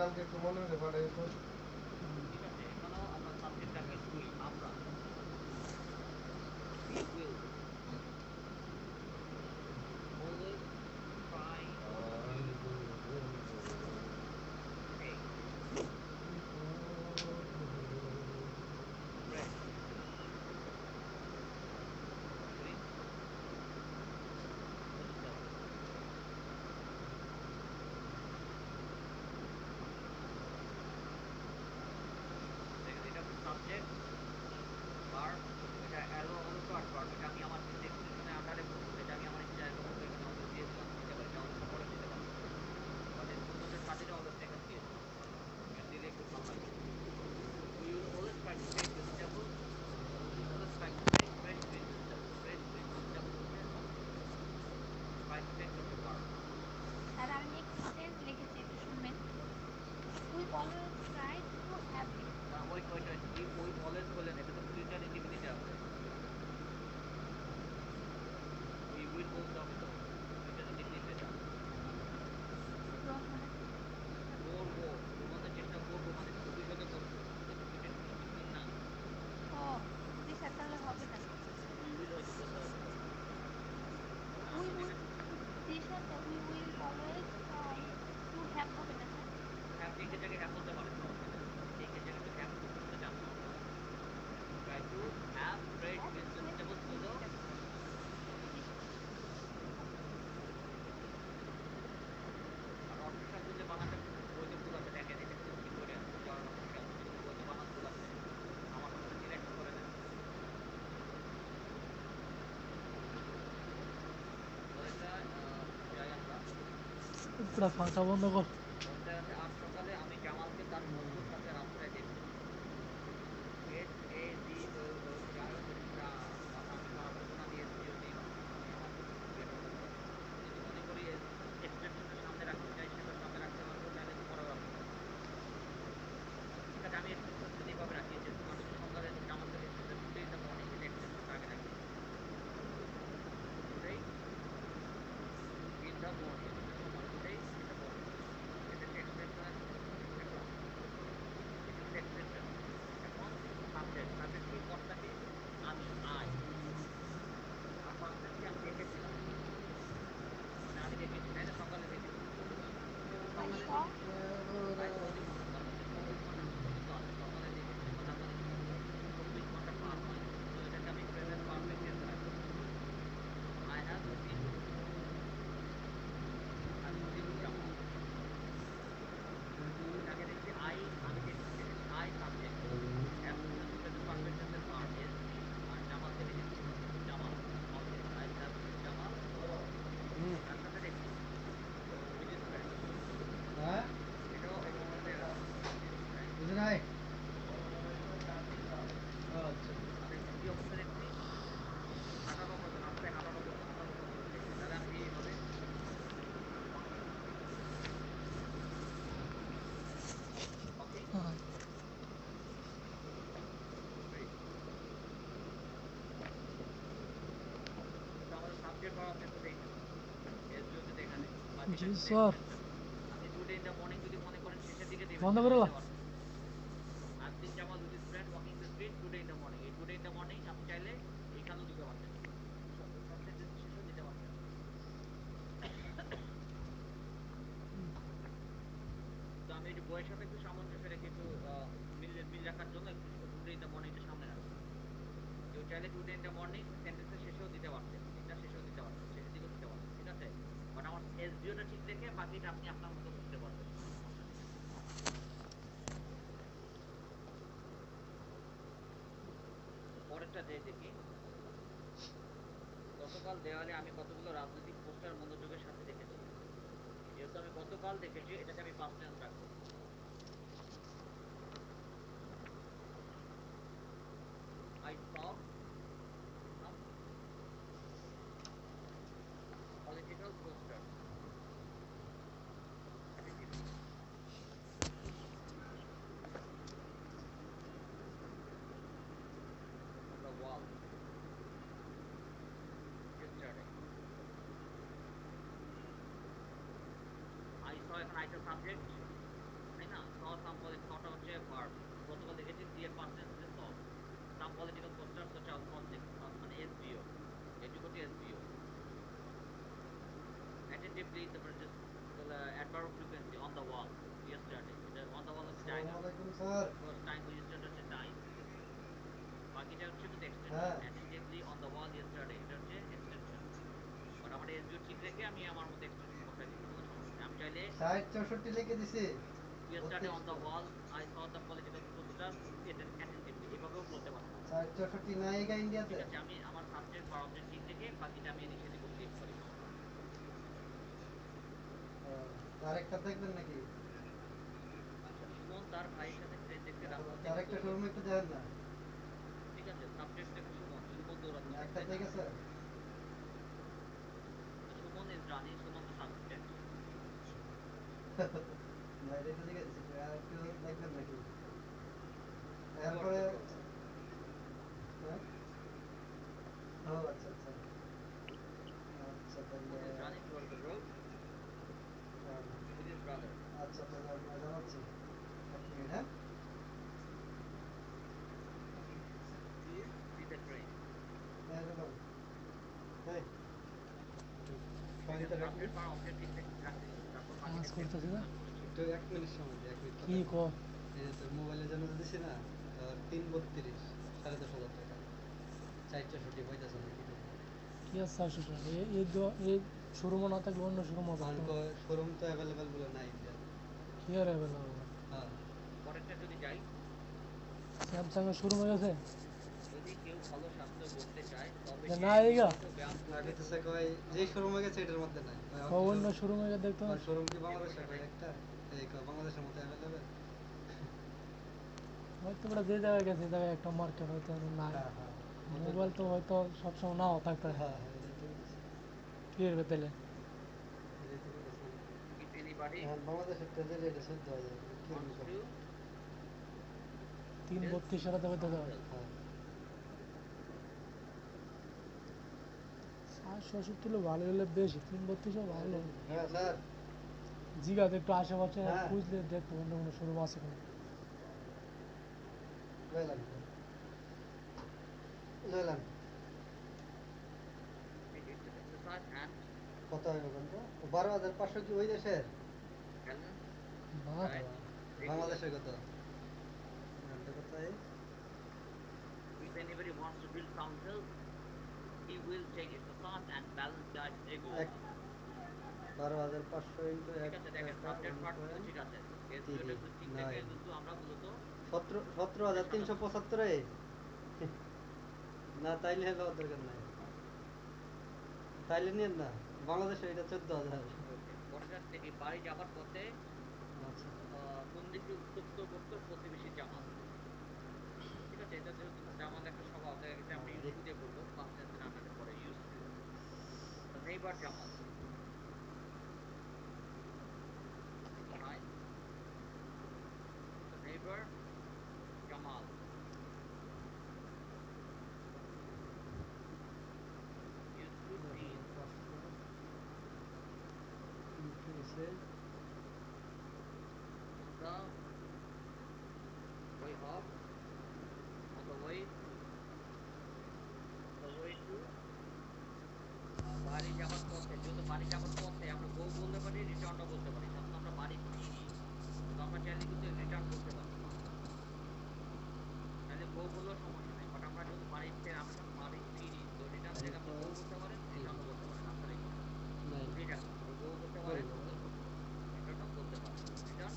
কালকে একটু মনে হলে পাঠাই তো। ঠিক আছে, এখানেও আমরা সাবজেক্ট রাখি we, আমরা। We will always try take rest during festival. পুরা ফাঁকা বন্ধ কর। পর্যায়ে আছে আজ সকালে আমি জামালকে তার বন্ধুর সাথে রাস্তায় দেখেছি। গেট এ ডি ও ও যাই হোক এটা কথা আমি খারাপ বলবো না, আমি এসপিও নেই, আমি আমার গেট ওপেন করি। যদি মনে করি এক্সটেনশনটা সামনে রাখতে চাই সেটা সামনে রাখতে পারবো, চাইলে পরেও রাখতে পারবো। ঠিক আছে, আমি এক্সটেনশন যদি এইভাবে রাখি যে আজকে সকালে জামালকে দেখতেছে টুডে ইন দ্য মর্নিং, এটা এক্সটেনশনটা আগে রাখি। Today in the morning, today in the morning, এটা হচ্ছে এক্সটেনশনের একটা, এটা হচ্ছে এক্সটেনশন। এখন সাবজেক্ট, সাবজেক্ট কি কর্তাকে আমি আই, আর পার্সনকে আমি দেখেছিলাম, মানে আমি দেখেছি তাই না, সকালে দেখেছি, যেহেতু I সকালে saw. দেখেছি আই স দিব, তার মধ্যে 24 ঘন্টা সীমিত আছে, সকালে দেখেছি মানে আমার 24 ঘন্টা পার হয়নি, তো এটাকে আমি প্রেজেন্ট পারফেক্ট টেন্সে রাখবো। আই হ্যাভ সিন, আমি সিন জামাল, এটা আগে দেখছি আই, আমি দেখেছি আই সাবজেক্ট, হ্যাভ সিন হচ্ছে প্রেজেন্ট পারফেক্ট টেন্সের ভার্ব এস ভি, আর জামালকে দেখেছি Jamal object, I have seen Jamal, তার সাথে দেখছি উইথ হিজ ফ্রেন্ড, হ্যাঁ এটাও এটার সাথে রাখবো উইথ হিজ ফ্রেন্ড। বুঝে নাই? ও আচ্ছা। আর দেখছি কি অবস্থা দেখছি, হাঁটার অবস্থা, রাস্তায় হাঁটার অবস্থা, হাঁটার অবস্থা দেখছি, তাহলে আমি এইভাবে ওয়াকিং, ওয়াকিং হ্যাঁ, স্ট্রিট। কিন্তু আমাদের সাবজেক্ট ভার্ব অবজেক্ট তো এইটা, এসভিও তো দেখা নেই, বাকিটা জি হচ্ছে স্যার। এক্সটেনশন। আপনি টুডে ইন দ্য মর্নিং যদি মনে করেন শেষের দিকে দিবেন, বন্ধ করে সেটাও লো। দিতে পারবেন। I've seen Jamal with his friend walking the street today in the morning. এই today in the morning আপনি চাইলে এইখানেও দিতে পারতেন, সব সেন্টেন্স শেষেও দিতে পারতেন। তো আমি একটু বইয়ের সাথে একটু সামঞ্জস্য রেখে একটু মিল রাখার জন্য একটু টুডে ইন দ্য মর্নিংটা সামনে রাখছি। কেউ চাইলে টুডে ইন দ্য মর্নিং সেন্টেন্সের শেষেও দিতে পারতেন, দিনটা শেষেও দিতে পারতেন, শেষের দিকেও দিতে পারতেন, ঠিক আছে। বাট আমার এসবিওটা ঠিক রেখে বাকিটা আপনি আপনার মতো করতে পারবেন, সমস্যা নেই। পরেরটা যে দেখি, গতকাল দেওয়ালে আমি কতগুলো রাজনৈতিক পোস্টার মনোযোগের সাথে দেখেছি। যেহেতু আমি গতকাল দেখেছি, এটাকে আমি পাস্ট টেন্স রাখবো। I saw some political posters attentively on the wall yesterday. I saw এখন আইটা সাবজেক্ট, তাই না? saw some সটা হচ্ছে ভার্ব, গতকাল দেখেছি ক্লিয়ার পাস্ট টেন্সে saw some political posters হচ্ছে অবজেক্ট, মানে এসভিও, এটুকু হচ্ছে এসভিও। attentively তারপরে just adverb of frequency on the wall yesterday, এটা on the wall হচ্ছে জায়গা, আসসালামু আলাইকুম স্যার। because time yesterday হচ্ছে time, বাকিটা হচ্ছে কিন্তু এক্সটেনশন। হ্যাঁ attentively on the wall yesterday এটা হচ্ছে এক্সটেনশন, বাট আমার এসভিও ঠিক রেখে আমি আমার মতো এক্সটেনশন বসাই দিচ্ছি, কোনো সমস্যা নেই। আমি চাইলে 60 64 লিখে দিছি। yesterday 32 on the wall I saw the political posters attentively, এভাবেও বলতে পারতাম। 60 64 নাই গা ইন্ডিয়াতে। ঠিক আছে, আমি আমার সাবজেক্ট বা অবজেক্ট ঠিক রেখে বাকিটা আমি এদিক সেদিক ক্লিক করি, সমস্যা নেই। আরেকটা দেখবেন নাকি? আচ্ছা, সুমন তার ভাইয়ের সাথে ট্রেন দেখতে রাস্তা থেকে আরেকটা দৌড়ে, শোরুম একটু দেখেন না। ঠিক আছে, সাবজেক্ট দেখো সুমন, সুমন দৌড়াচ্ছে, একটা তাই না? ঠিক আছে। সুমন ইজ রানিং, সুমন তো সাবজেক্ট। বাইরে তো লিখে দিছি। আর একটু দেখবেন নাকি? Towards এরপরে the road. হ্যাঁ? ও আচ্ছা আচ্ছা। আচ্ছা তাহলে Suman is running towards the road with his brother. আচ্ছা তাহলে আমরা জানাচ্ছি। এক মিনিট হ্যাঁ? See the train. হ্যাঁ দেখুন। এই এখানে সাবজেক্ট বা অবজেক্ট ঠিক রাখতে কিন্তু, তারপর কাজ বাকিটা করতেছি না। কাজ করেছি। একটু 1 মিনিট সময় দিই, 1 মিনিট কি ক? এই যে তোর মোবাইলের জন্য দিছি না, তোর 332 10,500 টাকা 464 পাইতেছ না কি করবো? কি আর 400 টাকা? এই শোরুমও না থাকলে অন্য শোরুমও থাকতো। শোরুম তো অ্যাভেলেবেল বলে নাই ইন্ডিয়াতে। কি আর অ্যাভেলেবল? হ্যাঁ পরেরটা যদি যাই, স্যামসাং এর শোরুম হয়ে গেছে। যদি কেউ ভালো স্বাস্থ্য করতে চায় তবে যে সে না এইগা নিয়মিত ব্যায়াম না করবে কইতেছে কই যে শোরুমে গেছে এটার মধ্যে নাই অন্য শোরুমে দেখতো না শোরুম কি বাংলাদেশে কই একটা এই কই বাংলাদেশের মতো অ্যাভেলেবেল। হয়তো আমরা যে জায়গায় গেছি এই জায়গায় একটা মার্কেট হয়তো এখন নাই হ্যাঁ হ্যাঁ মোবাইল তো হয়তো সবসময় নাও থাকতে পারে হ্যাঁ হ্যাঁ এটাই তো বলতেছি। কি করবে তাহলে এটাই তো বলতেছি। if anybody এখন বাংলাদেশের তেলের এটা 14,000 কিরকম wants করে? to 332 সারাতে হইতে যাবে counsel হ্যাঁ 760 হলে ভালো হলে বেশি 332 ভালো হ্যাঁ স্যার জিগাতে একটু আশেপাশে হ্যাঁ। খুঁজলে দেখো অন্য কোনো শোরুম আছে কিনা লইলাম লইলাম it's an exercise and কত হবে কোনটা 12,500 কি ওই দেশের balance বাহ diet বাংলাদেশের কত ঘন্টা কত এই if anybody wants to build sound health he will take exercise and balance diet regularly 12,500 into ঠিক 1 আছে দেখেন টাকা সাবজেক্ট পার্ট কিন্তু ঠিক আছে এসবিওটা কিন্তু ঠিক থেকে কিন্তু আমরা মূলত 17,375 না তাইলে হলো দরকার নাই তাইলে নিয়েন না বাংলাদেশে এটা 14,000 ওকে পরেরটা থেকে বাড়ি যাবার পথে আচ্ছা কোন দিকে উত্তপ্ত করতো প্রতিবেশী জামাল ঠিক আছে এটা যেহেতু জামাল একটা স্বভাব দেখা গেছে আমরা ইউজ টু দিয়ে করবো ফার্স্ট টেন্সের আন্ডারে পরে use to neighbour Jamal Hi. The neighbor Jamal. Used to be on the way to বাড়ি যাওয়ার পথে যেহেতু বাড়ি যাওয়ার পথে আমরা গো বলতে পারি রিটার্নও বলতে পারি সাধারণত আমরা বাড়ি ফিরি কিন্তু আমরা চাইলে কিন্তু রিটার্ন করতে পারি তাহলে গো বললেও সমস্যা নেই বাট আমরা যেহেতু বাড়িতে আমরা যখন বাড়ি ফিরি তো রিটার্ন থেকে আমরা গো বলতে পারেন রিটার্নও বলতে পারেন আপনার ইচ্ছা দুটোই রাখুন গো বলতে পারেন রিটার্নও বলতে পারেন রিটার্ন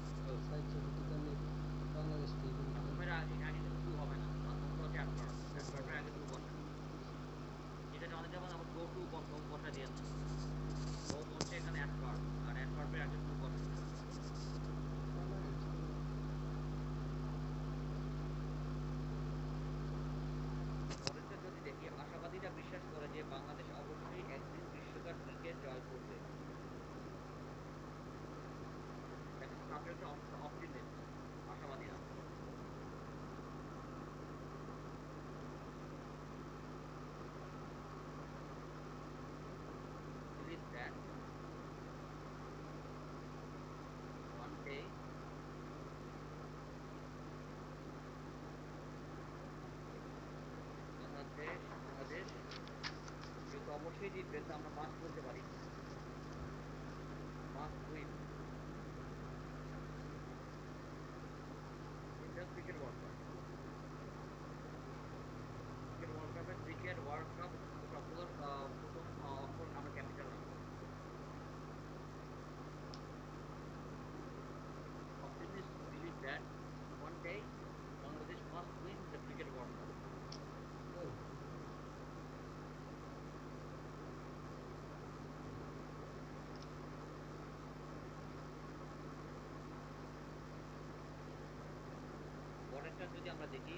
প্রথমের আগে কিন্তু টু হবে না প্রথমটা হচ্ছে অ্যাডভার্বের আগে টু বসে ঠিক আছে অনেক যেমন আবার গো টু বসা দিয়ে না গো হচ্ছে এখানে অ্যাডভার্ব আর অ্যাডভার্বের আগে টু বসে পরেরটা যদি দেখি আশাবাদীরা বিশ্বাস করে যে বাংলাদেশ অবশ্যই একদিন বিশ্বকাপ ক্রিকেট জয় করবে দেখেন সাবজেক্ট অপটিমিস্ট আশাবাদীরা believe that one day Bangladesh যেহেতু অবশ্যই জিতবে তো আমরা মাস্ট বলতে পারি must win Indian cricket world cup cricket world cup সবগুলোর প্রথম অক্ষর আমরা ক্যাপিটাল রাখবো optimists believe that one day Bangladesh must win the cricket world cup পরেরটা যদি আমরা দেখি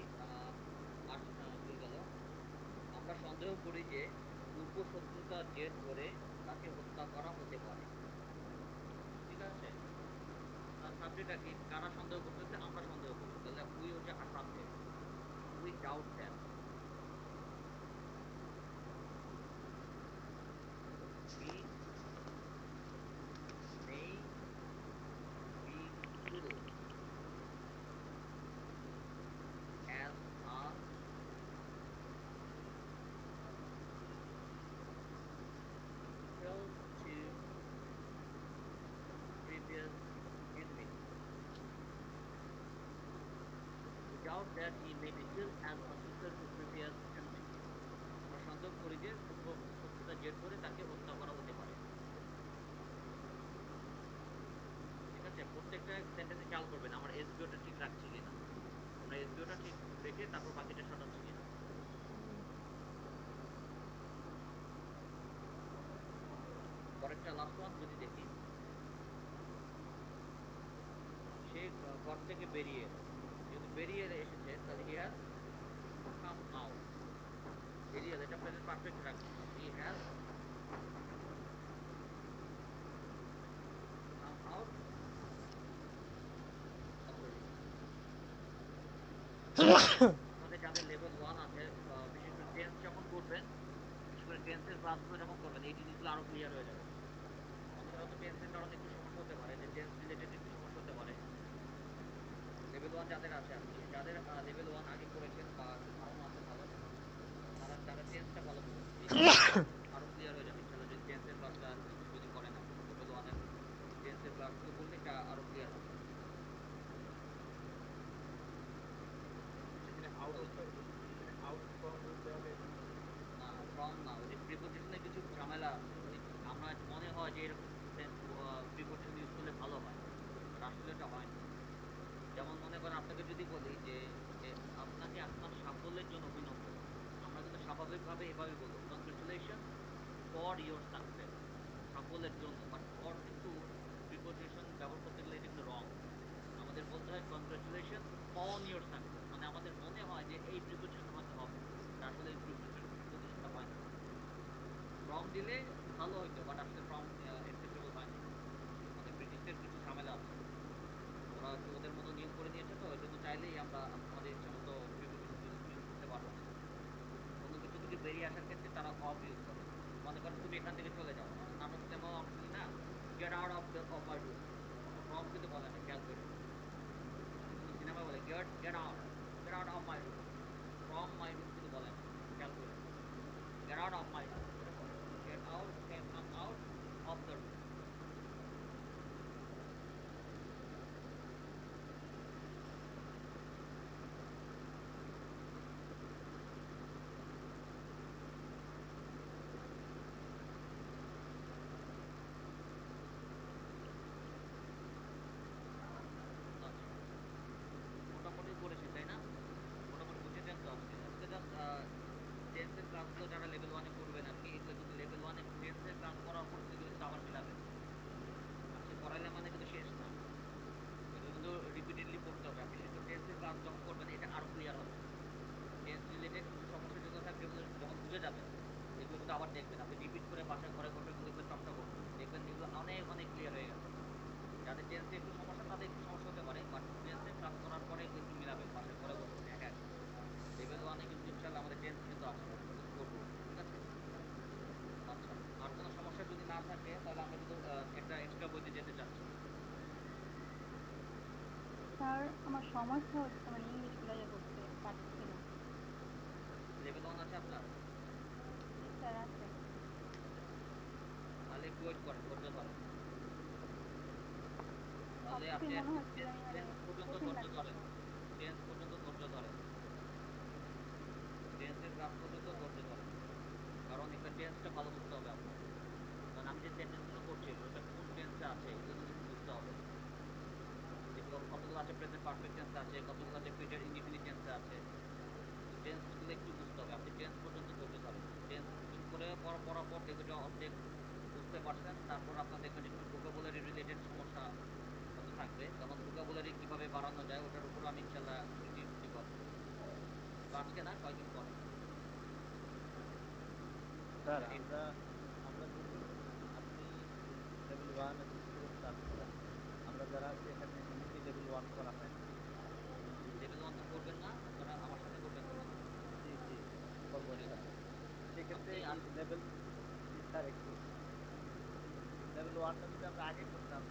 হয়ে গেল আমরা সন্দেহ করি যে পূর্ব শত্রুতার জের করে তাকে হত্যা করা হতে পারে ঠিক আছে সাবজেক্টটা কি কারা সন্দেহ করতেছে আমরা সন্দেহ করবো তাহলে উই হচ্ছে আর subject we doubt that we may be true as are equal to previous enemy. We doubt that he may be killed as an equal to previous enemy. আমরা সন্দেহ করি যে পূর্ব শত্রুতা জের করে তাকে হত্যা করা হতে পারে ঠিক আছে প্রত্যেকটা সেন্টেন্সে খেয়াল করবেন আমার এসবিওটা ঠিক রাখছি কিনা আমরা এসবিওটা ঠিক রেখে তারপর বাকিটা সাজাচ্ছি কিনা পরেরটা লাস্ট ওয়ান যদি দেখি, সে ঘর থেকে বেরিয়ে এলো। যেহেতু বেরিয়ে এসেছে তাহলে হি হ্যাজ কাম আউট। বেরিয়ে এলো, এটা প্রেজেন্ট পারফেক্ট রাখবেন। He has come out of the room. আমাদের যাদের লেভেল 1 আছে, বিশেষ করে টেন্স যখন করবেন, বিশেষ করে টেন্সের ক্লাসগুলো যখন করবেন, এই জিনিসগুলো আরো ক্লিয়ার হয়ে যাবে। আমাদের হয়তো টেন্সের কারণে একটু সমস্যা হতে পারে, যে টেন্স রিলেটেড একটু সমস্যা হতে পারে। লেভেল 1 যাদের আছে আর কি, যাদের লেভেল 1 আগে করেছেন বা ধারণা আছে ভালো, তারা টেন্সটা ভালো করবেন। আরো ক্লিয়ার হয়ে যাবে ইনশাআল্লাহ যদি টেন্সের ক্লাসটা যদি করেন আপনি। লেভেল 1 এর টেন্সের ক্লাসগুলো করলে এটা আরো ক্লিয়ার হবে। এখানে আউট অফ আউট ফ্রম বলতে হবে এরকম? না, ফ্রম না, ওই যে প্রিপোজিশনে কিছু ঝামেলা আছে। আমরা মনে হয় যে এরকম প্রিপোজিশন ইউজ করলে ভালো হয়, বাট আসলে এটা হয় না। যেমন মনে করেন আপনাকে যদি বলি যে আপনাকে আপনার সাফল্যের জন্য অভিনন্দন, আমরা কিন্তু স্বাভাবিকভাবে এভাবে বলবো কংগ্রেচুলেশন ফর ইয়োর সাকসেস, সাফল্যের জন্য। বাট ফর কিন্তু প্রিপোজিশন ব্যবহার করতে গেলে এটা কিন্তু রং। আমাদের বলতে হয় কংগ্রেচুলেশন অন ইয়োর সাকসেস, মানে আমাদের মনে হয় যে এই প্রিপোজিশন হয়তো হবে, আসলে এই প্রিপোজিশনটা হয় না। ফ্রম দিলে ভালো হইতো, বাট আসলে ফ্রম অ্যাকসেপ্টেবল হয় না। আমাদের ব্রিটিশদের কিছু ঝামেলা আছে, ওরা একটু ওদের মতো নিয়ম করে নিয়েছে, তো এই জন্য চাইলেই আমরা আমাদের ইচ্ছা মতো প্রিপোজিশন ইউজ করতে পারবো না। কোনো কিছু থেকে বেরিয়ে আসার ক্ষেত্রে তারা অফ ইউজ করে। মনে করেন তুমি এখান থেকে চলে যাও, আমরা যেমন আমরা বলি না get out of my room, from কিন্তু বলে না, খেয়াল করে। কিন্তু সিনেমা বলে get out of my room, from my room কিন্তু বলে না, খেয়াল করে। Get out of my room, এরকম get out come out of the room. মোটামুটি করেছেন তাই না? মোটামুটি বুঝেছেন তো আজকে জাস্ট টেন্সের ক্লাসগুলো যারা লেভেল 1 এ করবেন আর কি, এগুলো কিন্তু লেভেল 1 এ টেন্সের ক্লাস করার পর কিন্তু এগুলো কিন্তু আবার মিলাবেন। আজকে পড়াইলে মানে কিন্তু শেষ না, এটা কিন্তু রিপিটেডলি পড়তে হবে। আপনি কিন্তু টেন্সের ক্লাস যখন করবেন এটা আরো ক্লিয়ার হবে। টেন্স রিলেটেড কিছু সমস্যা যেগুলো থাকবে এগুলো যখন বুঝে যাবেন, এগুলো কিন্তু আবার দেখবেন, আপনি রিপিট করে বাসায় ঘরে বসে কিন্তু এগুলো চর্চা করবেন, দেখবেন এগুলো অনেক অনেক ক্লিয়ার হয়ে গেছে। যাদের টেন্সে একটু সমস্যা তাদের একটু সমস্যা হতে পারে, বাট টেন্সের ক্লাস করার পরে এগুলো একটু মিলাবেন বাসায় ঘরে বসে বসে একা একা। লেভেল 1 এ কিন্তু ইনশাআল্লাহ আমাদের টেন্স কিন্তু আছে, কিন্তু করবো, ঠিক আছে? আচ্ছা, আর কোনো সমস্যা যদি না থাকে তাহলে আমরা কিন্তু একটা এক্সট্রা বইতে যেতে চাচ্ছি। স্যার আমার সমস্যা হচ্ছে, মানে ইংলিশ গুলাই করতে পারতেছি না। লেভেল 1 আছে আপনার? জি স্যার আছে। তাহলে একটু ওয়েট করেন, ধৈর্য ধরেন। তাহলে সবকিছুই আপনি মনে হচ্ছে জানি মানে টেন্স পর্যন্ত কঠিন ধৈর্য ধরেন, লাগতেছে। টেন্স পর্যন্ত ধৈর্য ধরেন, টেন্সের ক্লাস পর্যন্ত ধৈর্য ধরেন। কারণ একটা টেন্সটা ভালো বুঝতে হবে আপনার। কারণ আমি যে সেন্টেন্সগুলো করছি ওটা কোন টেন্সে আছে এগুলো কিন্তু একটু বুঝতে হবে। যে কতগুলো আছে প্রেজেন্ট পারফেক্ট টেন্সে আছে, কতগুলো আছে ফিউচার ইনডিফিনিট টেন্সে আছে, তো টেন্সগুলো একটু বুঝতে হবে। আপনি টেন্স পর্যন্ত ধৈর্য ধরেন, টেন্স করে পড়ার পর দেখবেন যে অর্ধেক বুঝতে পারছেন, তারপর আপনার দেখবেন যে একটু ভোকাবুলারি রিলেটেড সমস্যা হয়তো থাকবে, তখন ভোকাবুলারি কিভাবে বাড়ানো যায় ওটার উপর আমি ইনশাল্লাহ একটু টিপস দিব আপনাকে। তো আজকে না, কয়েকদিন পরে। স্যার আচ্ছা, আমরা আমরা ধরুন আপনি লেভেল 1 এবং 2 এর ক্লাস করান, আমরা যারা আছি এখানে অনেকেই লেভেল 1 করা হয় না। লেভেল 1 তো করবেন না আপনারা, আমার সাথে করবেন তো নাকি? জি জি, করবো ঠিক আছে, ইনশাআল্লাহ। সেক্ষেত্রে আপনি এই লেভেল, জি স্যার একটু লেভেল 1টা যদি আমরা আগে করতাম,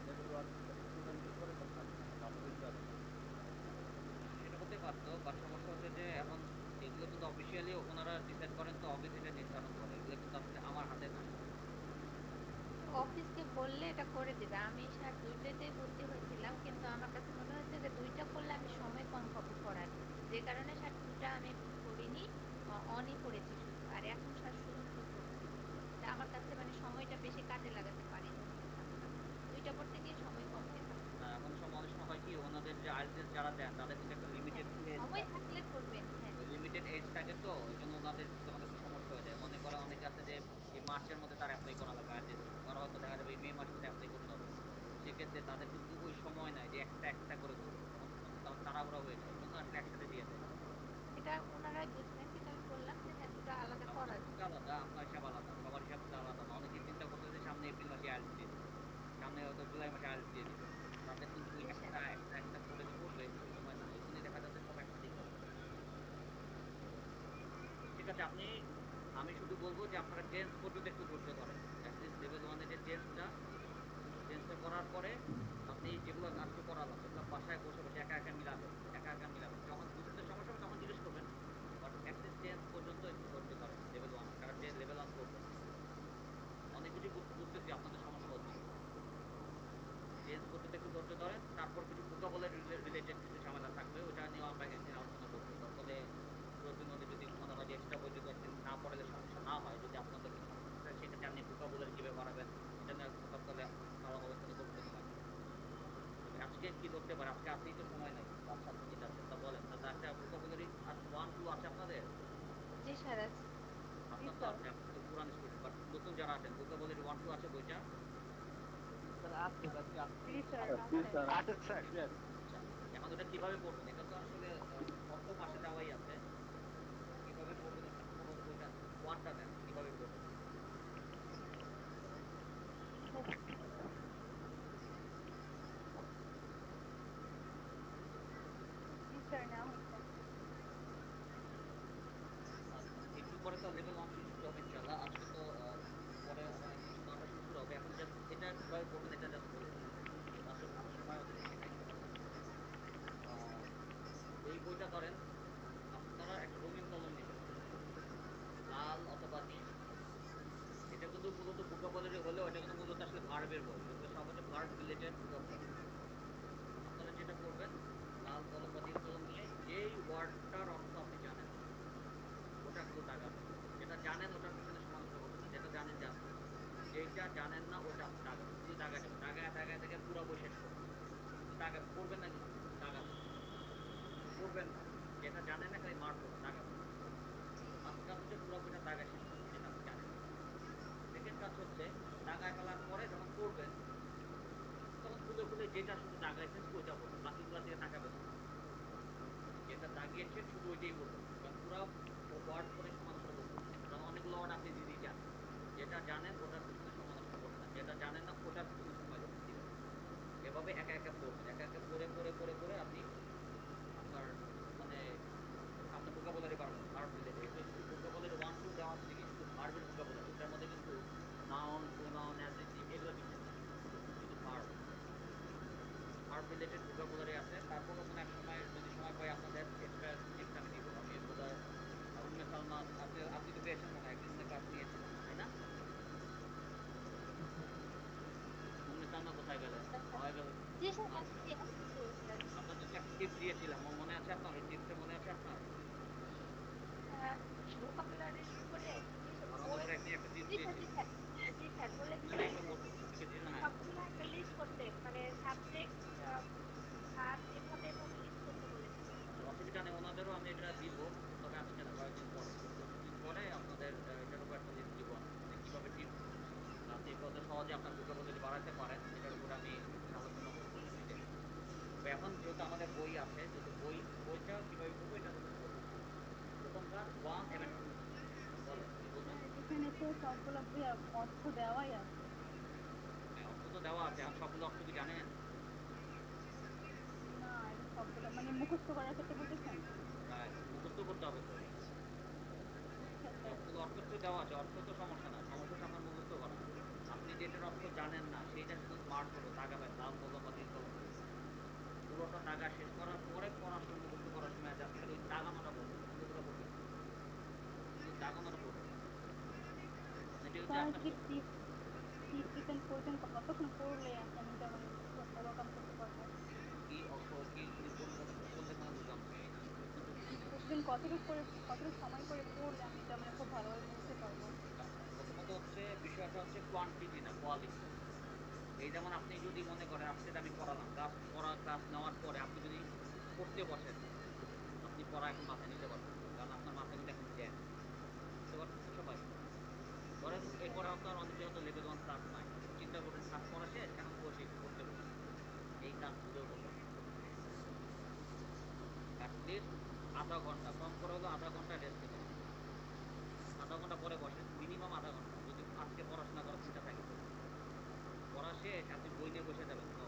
লেভেল 1 স্টুডেন্টদের পরে করতাম, ভালো হইতো আর কি। সেটা হতে পারতো, বাট সমস্যা হচ্ছে যে এখন এগুলো কিন্তু অফিসিয়ালি ওনারা ডিসাইড করেন, তো অফিস এটা নির্ধারণ করে, এগুলো কিন্তু আসলে আমার হাতে নাই। অফিসকে বললে এটা করে দিবে। আমি স্যার দুইটাতেই ভর্তি হয়েছিলাম, কিন্তু আমার কাছে মনে হয়েছে যে দুইটা করলে আমি সময় কম পাবো পড়ার, যে কারণে স্যার দুটা আমি করিনি, অনই করেছি শুধু। আর এখন স্যার শুরুতে করছি, তা আমার কাছে মানে সময়টা বেশি কাজে লাগাতে পারিনি দুইটা সাবজেক্ট, দুইটা পড়তে গিয়ে সময় কম পেতাম। না, এখন সময় অনেক সময় হয় কি ওনাদের যে আইএলটিএস যারা দেন তাদের কিন্তু একটা হ্যাঁ, লিমিটেড এজ সময় থাকে, থাকলে করবেন, হ্যাঁ। ওই লিমিটেড এজ থাকে, তো এই জন্য ওনাদের তখন একটু সমস্যা হয়ে যায়। মনে করো অনেকে আছে যে এই মার্চের মধ্যে তার অ্যাপ্লাই করা লাগবে আইএলটিএস জন্য, আছে তাদের কিন্তু ওই সময় নাই যে একটা একটা করে করবে, তখন তাড়াহুড়া হয়ে যায়, তখন আসলে একসাথে দিয়ে দেয়। এটা ওনারাই বুঝবেন, যেটা আমি বললাম যে হ্যাঁ দুটো আলাদা করা আপনার যায়। হিসাব আলাদা, আপনার হিসাব আলাদা, সবার হিসাব তো আলাদা না। অনেকেই চিন্তা করতেছে সামনে এপ্রিল মাসে আইএলটিএস দিয়ে দিবে, সামনে হয়তো জুলাই মাসে আইএলটিএস দিয়ে দিবে। তাদের কিন্তু ওই যে একটা একটা একটা করে যে করবে ওই সময় না, এই জন্যই দেখা যাচ্ছে সব একসাথেই করে। ঠিক আছে, আমি শুধু বলবো যে আপনারা চেঞ্জ পর্যন্ত একটু ধৈর্য ধরেন। অ্যাটলিস্ট লেভেল ওয়ানে যে চেঞ্জটা করার পরে আপনি যেগুলো আজকে করালাম এগুলো বাসায় বসে বসে একা একা মিলাবেন, একা একা মিলাবেন। যখন বুঝতে সমস্যা হবে তখন জিজ্ঞেস করবেন, বাট অ্যাটলিস্ট চেঞ্জ পর্যন্ত একটু ধৈর্য ধরেন লেভেল ওয়ান, যারা লেভেল ওয়ান করবেন। অনেক কিছু বুঝতেছি আপনাদের সমস্যা হচ্ছে, চেঞ্জ পর্যন্ত একটু ধৈর্য ধরেন। তারপর কিছু ভোকাবুলারি রিলেটেড কিছু ঝামেলা থাকবে, ওটা নিয়েও আমরা একদিন আলোচনা করবো। দরকারে প্রয়োজনে যদি মনে হয় যে এক্সট্রা বই যদি একদিন না পড়ালে সমস্যা না হয়, যদি আপনাদের কোনো সমস্যা থাকে সেক্ষেত্রে আপনি ভোকাবুলারি কিভাবে বাড়াবেন এটা নিয়ে দরকারে আলোচনা করবো কোনো লাগবে। তবে আজকে কি ধরতে পারে, আজকে আসেই তো সময় নাই, 5-7 মিনিট আছে, তা বলেন তাহলে একটা ভোকাবুলারি 1-2 আছে আপনাদের? জি স্যার আছে। আপনার তো আছে, আপনি তো পুরান স্টুডেন্ট, বাট নতুন যারা আছেন ভোকাবুলারি 1-2 আছে বইটা? স্যার আছে ভাই, আছে। জি স্যার জি আছে। স্যার আছে স্যার, yes। আচ্ছা, এখন ওটা কিভাবে পড়বেন? এটা তো আসলে অর্থ পাশে দেওয়াই আছে, কিভাবে পড়বেন ওটা সম্ভবত ওইটা ওয়ানটা দেন, কিভাবে পড়বেন? জি স্যার নেওয়া হচ্ছে। আচ্ছা, একটু পরে তো লেভেল ওয়ান শুরু হবে ইনশাল্লাহ। আজকে তো পরে মানে 9টার সময় শুরু হবে। এখন জাস্ট এটা কিভাবে পড়বেন এটা জাস্ট বলে দিন, আসলে সময়ও দেবেন না। এই বইটা ধরেন, আপনারা একটা রঙিন কলম নেবেন, লাল অথবা নীল। এটা কিন্তু মূলত ভোকাবুলারি হলেও এটা কিন্তু মূলত আসলে ভার্বের বই, এগুলো সব হচ্ছে ভার্ব রিলেটেড ভোকাবুলারি। আপনারা যেটা করবেন, লাল কলম বা নীল কলম নিয়ে যেই ওয়ার্ডটার অর্থ আপনি জানেন ওটা শুধু দাগাবেন। যেটা জানেন ওটার পিছনে সমালোচনা করবেন না, যেটা জানেন জানবেন। যেটা জানেন না ওটা আপনি দাগাবেন, শুধু দাগা যাবেন, দাগায় দাগায় দাগায় পুরো বই শেষ করবেন। শুধু দাগাবেন, পড়বেন না, কিন্তু দাগাবেন, পড়বেন না। যেটা জানেন না খালি মার্ক করবেন, দাগাবেন। ফার্স্ট কাজ হচ্ছে পুরো বইটা দাগায় শেষ করবেন যেটা আপনি জানেন। সেকেন্ড কাজ হচ্ছে দাগায় ফেলার পরে যখন পড়বেন তখন খুলে খুলে যেটা শুধু দাগাইছেন শুধু ওইটা পড়বেন, বাকিগুলোর দিকে তাকাবেন না। যেটা দাগিয়েছেন শুধু ওইটাই পড়বেন, কারণ পুরো ওয়ার্ড পরে সময় নষ্ট করবেন না, কারণ অনেকগুলো ওয়ার্ড আপনি দিদি জানেন। যেটা জানেন ওটার পিছনে সময় নষ্ট করবেন না, যেটা জানেন না ওটার পিছনে সময় দিবেন। এভাবে একা একা পড়বেন, একা একা পড়ে পড়ে পড়ে পড়ে আপনি আপনার মানে সামনে ভোকাবুলারি পারবেন, ভার্ব রিলেটেড। শুধু ভোকাবুলারি 1-2 দেওয়া আছে কি শুধু ভার্বের ভোকাবুলারি, এটার মধ্যে কিন্তু নাউন, প্রোনাউন, অ্যাডজেক্টিভ এগুলো কিছু নাই, শুধু ভার্ব। ভার্ব রিলেটেড ভোকাবুলারি আছে। তারপরও কোনো এক সময় যদি সময় পাই আপনাদের এক্সট্রা টিপস আমি দিব। আমি বোধহয় উম্মে সালমা, আপনি তো পেয়েছেন মনে হয়, একদিন মনে ক্লাস নিয়েছিলেন তাই না? উম্মে সালমা কোথায় গেলেন, হয়ে গেল? জি স্যার আচ্ছা, আসছি আসছি স্যার। আপনাদের তো একটা টিপস দিয়েছিলাম, মনে আছে আপনার? ওই টিপসটা মনে আছে আপনার? ভোকাবুলারির উপরে আমাদের বই। ঘরে একদিন একটা টিপস জি স্যার জি দিয়েছিলেন। স্যার। জি স্যার মনে নাই বলেছিলেন একটু যে লিখেছিল, হ্যাঁ। সবগুলো একটা লিস্ট করতে, মানে সাবজেক্ট ভার্ব এভাবে এভাবে লিস্ট করতে বলেছিলেন। আচ্ছা, অসুবিধা নেই, ওনাদেরও আমি এটা দিব, তবে আজকে না, কয়েকদিন পরে, কিছুদিন পরে আপনাদের এটার উপর একটা লিস্ট দিব আমি, মানে কিভাবে টিপস আপনি কত সহজে আপনার ভোকাবুলারি বাড়াতে পারেন এটার উপর আমি আলোচনা করবো ডিটেল। তবে এখন যেহেতু আমাদের বই আছে, যেহেতু বইটা কিভাবে পড়বো এটা জাস্ট বলবো। প্রথম কাজ 1 এবং 2, বলেন কি বলবেন? স্যার এখানে তো সবগুলো বইয়ে অর্থ দেওয়াই আছে। হ্যাঁ, অর্থ তো দেওয়া আছে, এখন সবগুলো অর্থ কি জানেন? না, এটা সবগুলো মানে মুখস্থ করার ক্ষেত্রে বলতেছেন? মুখস্থ করতে হবে তো, আচ্ছা স্যার। সবগুলো অর্থ তো দেওয়া আছে, অর্থ তো সমস্যা না, সমস্যা হচ্ছে আপনার মুখস্থ করা। আপনি যেটার অর্থ জানেন না সেইটা শুধু মার্ক করবেন, দাগাবেন লাল কলম বা নীল কলম দিয়ে। পুরোটা দাগা শেষ করার পরে পড়ার সময়, মুখস্থ করার সময় জাস্ট খালি ওই দাগানোটা পড়বেন, অন্যগুলো পড়বেন না, শুধু দাগানোটা পড়বেন। মানে এটা হচ্ছে স্যার আপনার যদি টিপ টিপ দিতেন কইতেন কতক্ষণ পড়লে আমি এটা মানে ওভারকাম করতে পারবো? কি যদি বললেন মানে বুঝলাম না, প্রশ্নটা বুঝি নাই। প্রতিদিন কতটুকু সময় করে পড়লে আমি এটা মানে খুব ভালোভাবে বুঝতে পারবো? আচ্ছা, প্রথমত হচ্ছে বিষয়টা হচ্ছে কোয়ান্টিটি না কোয়ালিটি। এই যেমন আপনি যদি মনে করেন আজকে আমি পড়ালাম, ক্লাস নেওয়ার পরে আপনি যদি পড়তে বসেন, আপনি পড়া এখন মাথায় নিতে পারবেন না, কারণ আপনার মাথার মধ্যে এখন জ্যাম। বুঝতে পারছেন সবাই? ধরেন জি স্যার। এরপরে আপনার অনেকে হয়তো লেভেল ওয়ান ক্লাস নাই, চিন্তা করবেন ক্লাস করা শেষ এখন বসে একটু পড়তে বসি, এই কাজগুলোও করতে হবে। অ্যাটলিস্ট আধা ঘন্টা, কম করে হলো আধা ঘন্টা রেস্ট নেবেন। আধা ঘন্টা পরে বসেন, মিনিমাম আধা ঘন্টা। যদি আজকে পড়াশোনা করার চিন্তা থাকে তো পড়া শেষ আপনি বই নিয়ে বসে যাবেন, নো,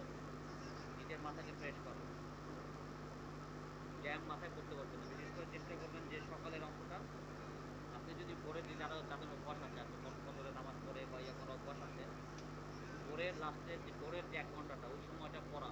নিজের মাথাকে ফ্রেশ করেন। জ্যাম মাথায় করতে পারবেন না। বিশেষ করে চেষ্টা করবেন যে সকালের অংশটা আপনি যদি ভোরে যাদের অভ্যাস আছে, আপনি ফজরে নামাজ পড়ে বা ইয়া করার অভ্যাস আছে, ভোরের লাস্টের যে ভোরের যে 1 ঘন্টাটা ওই সময়টা পড়া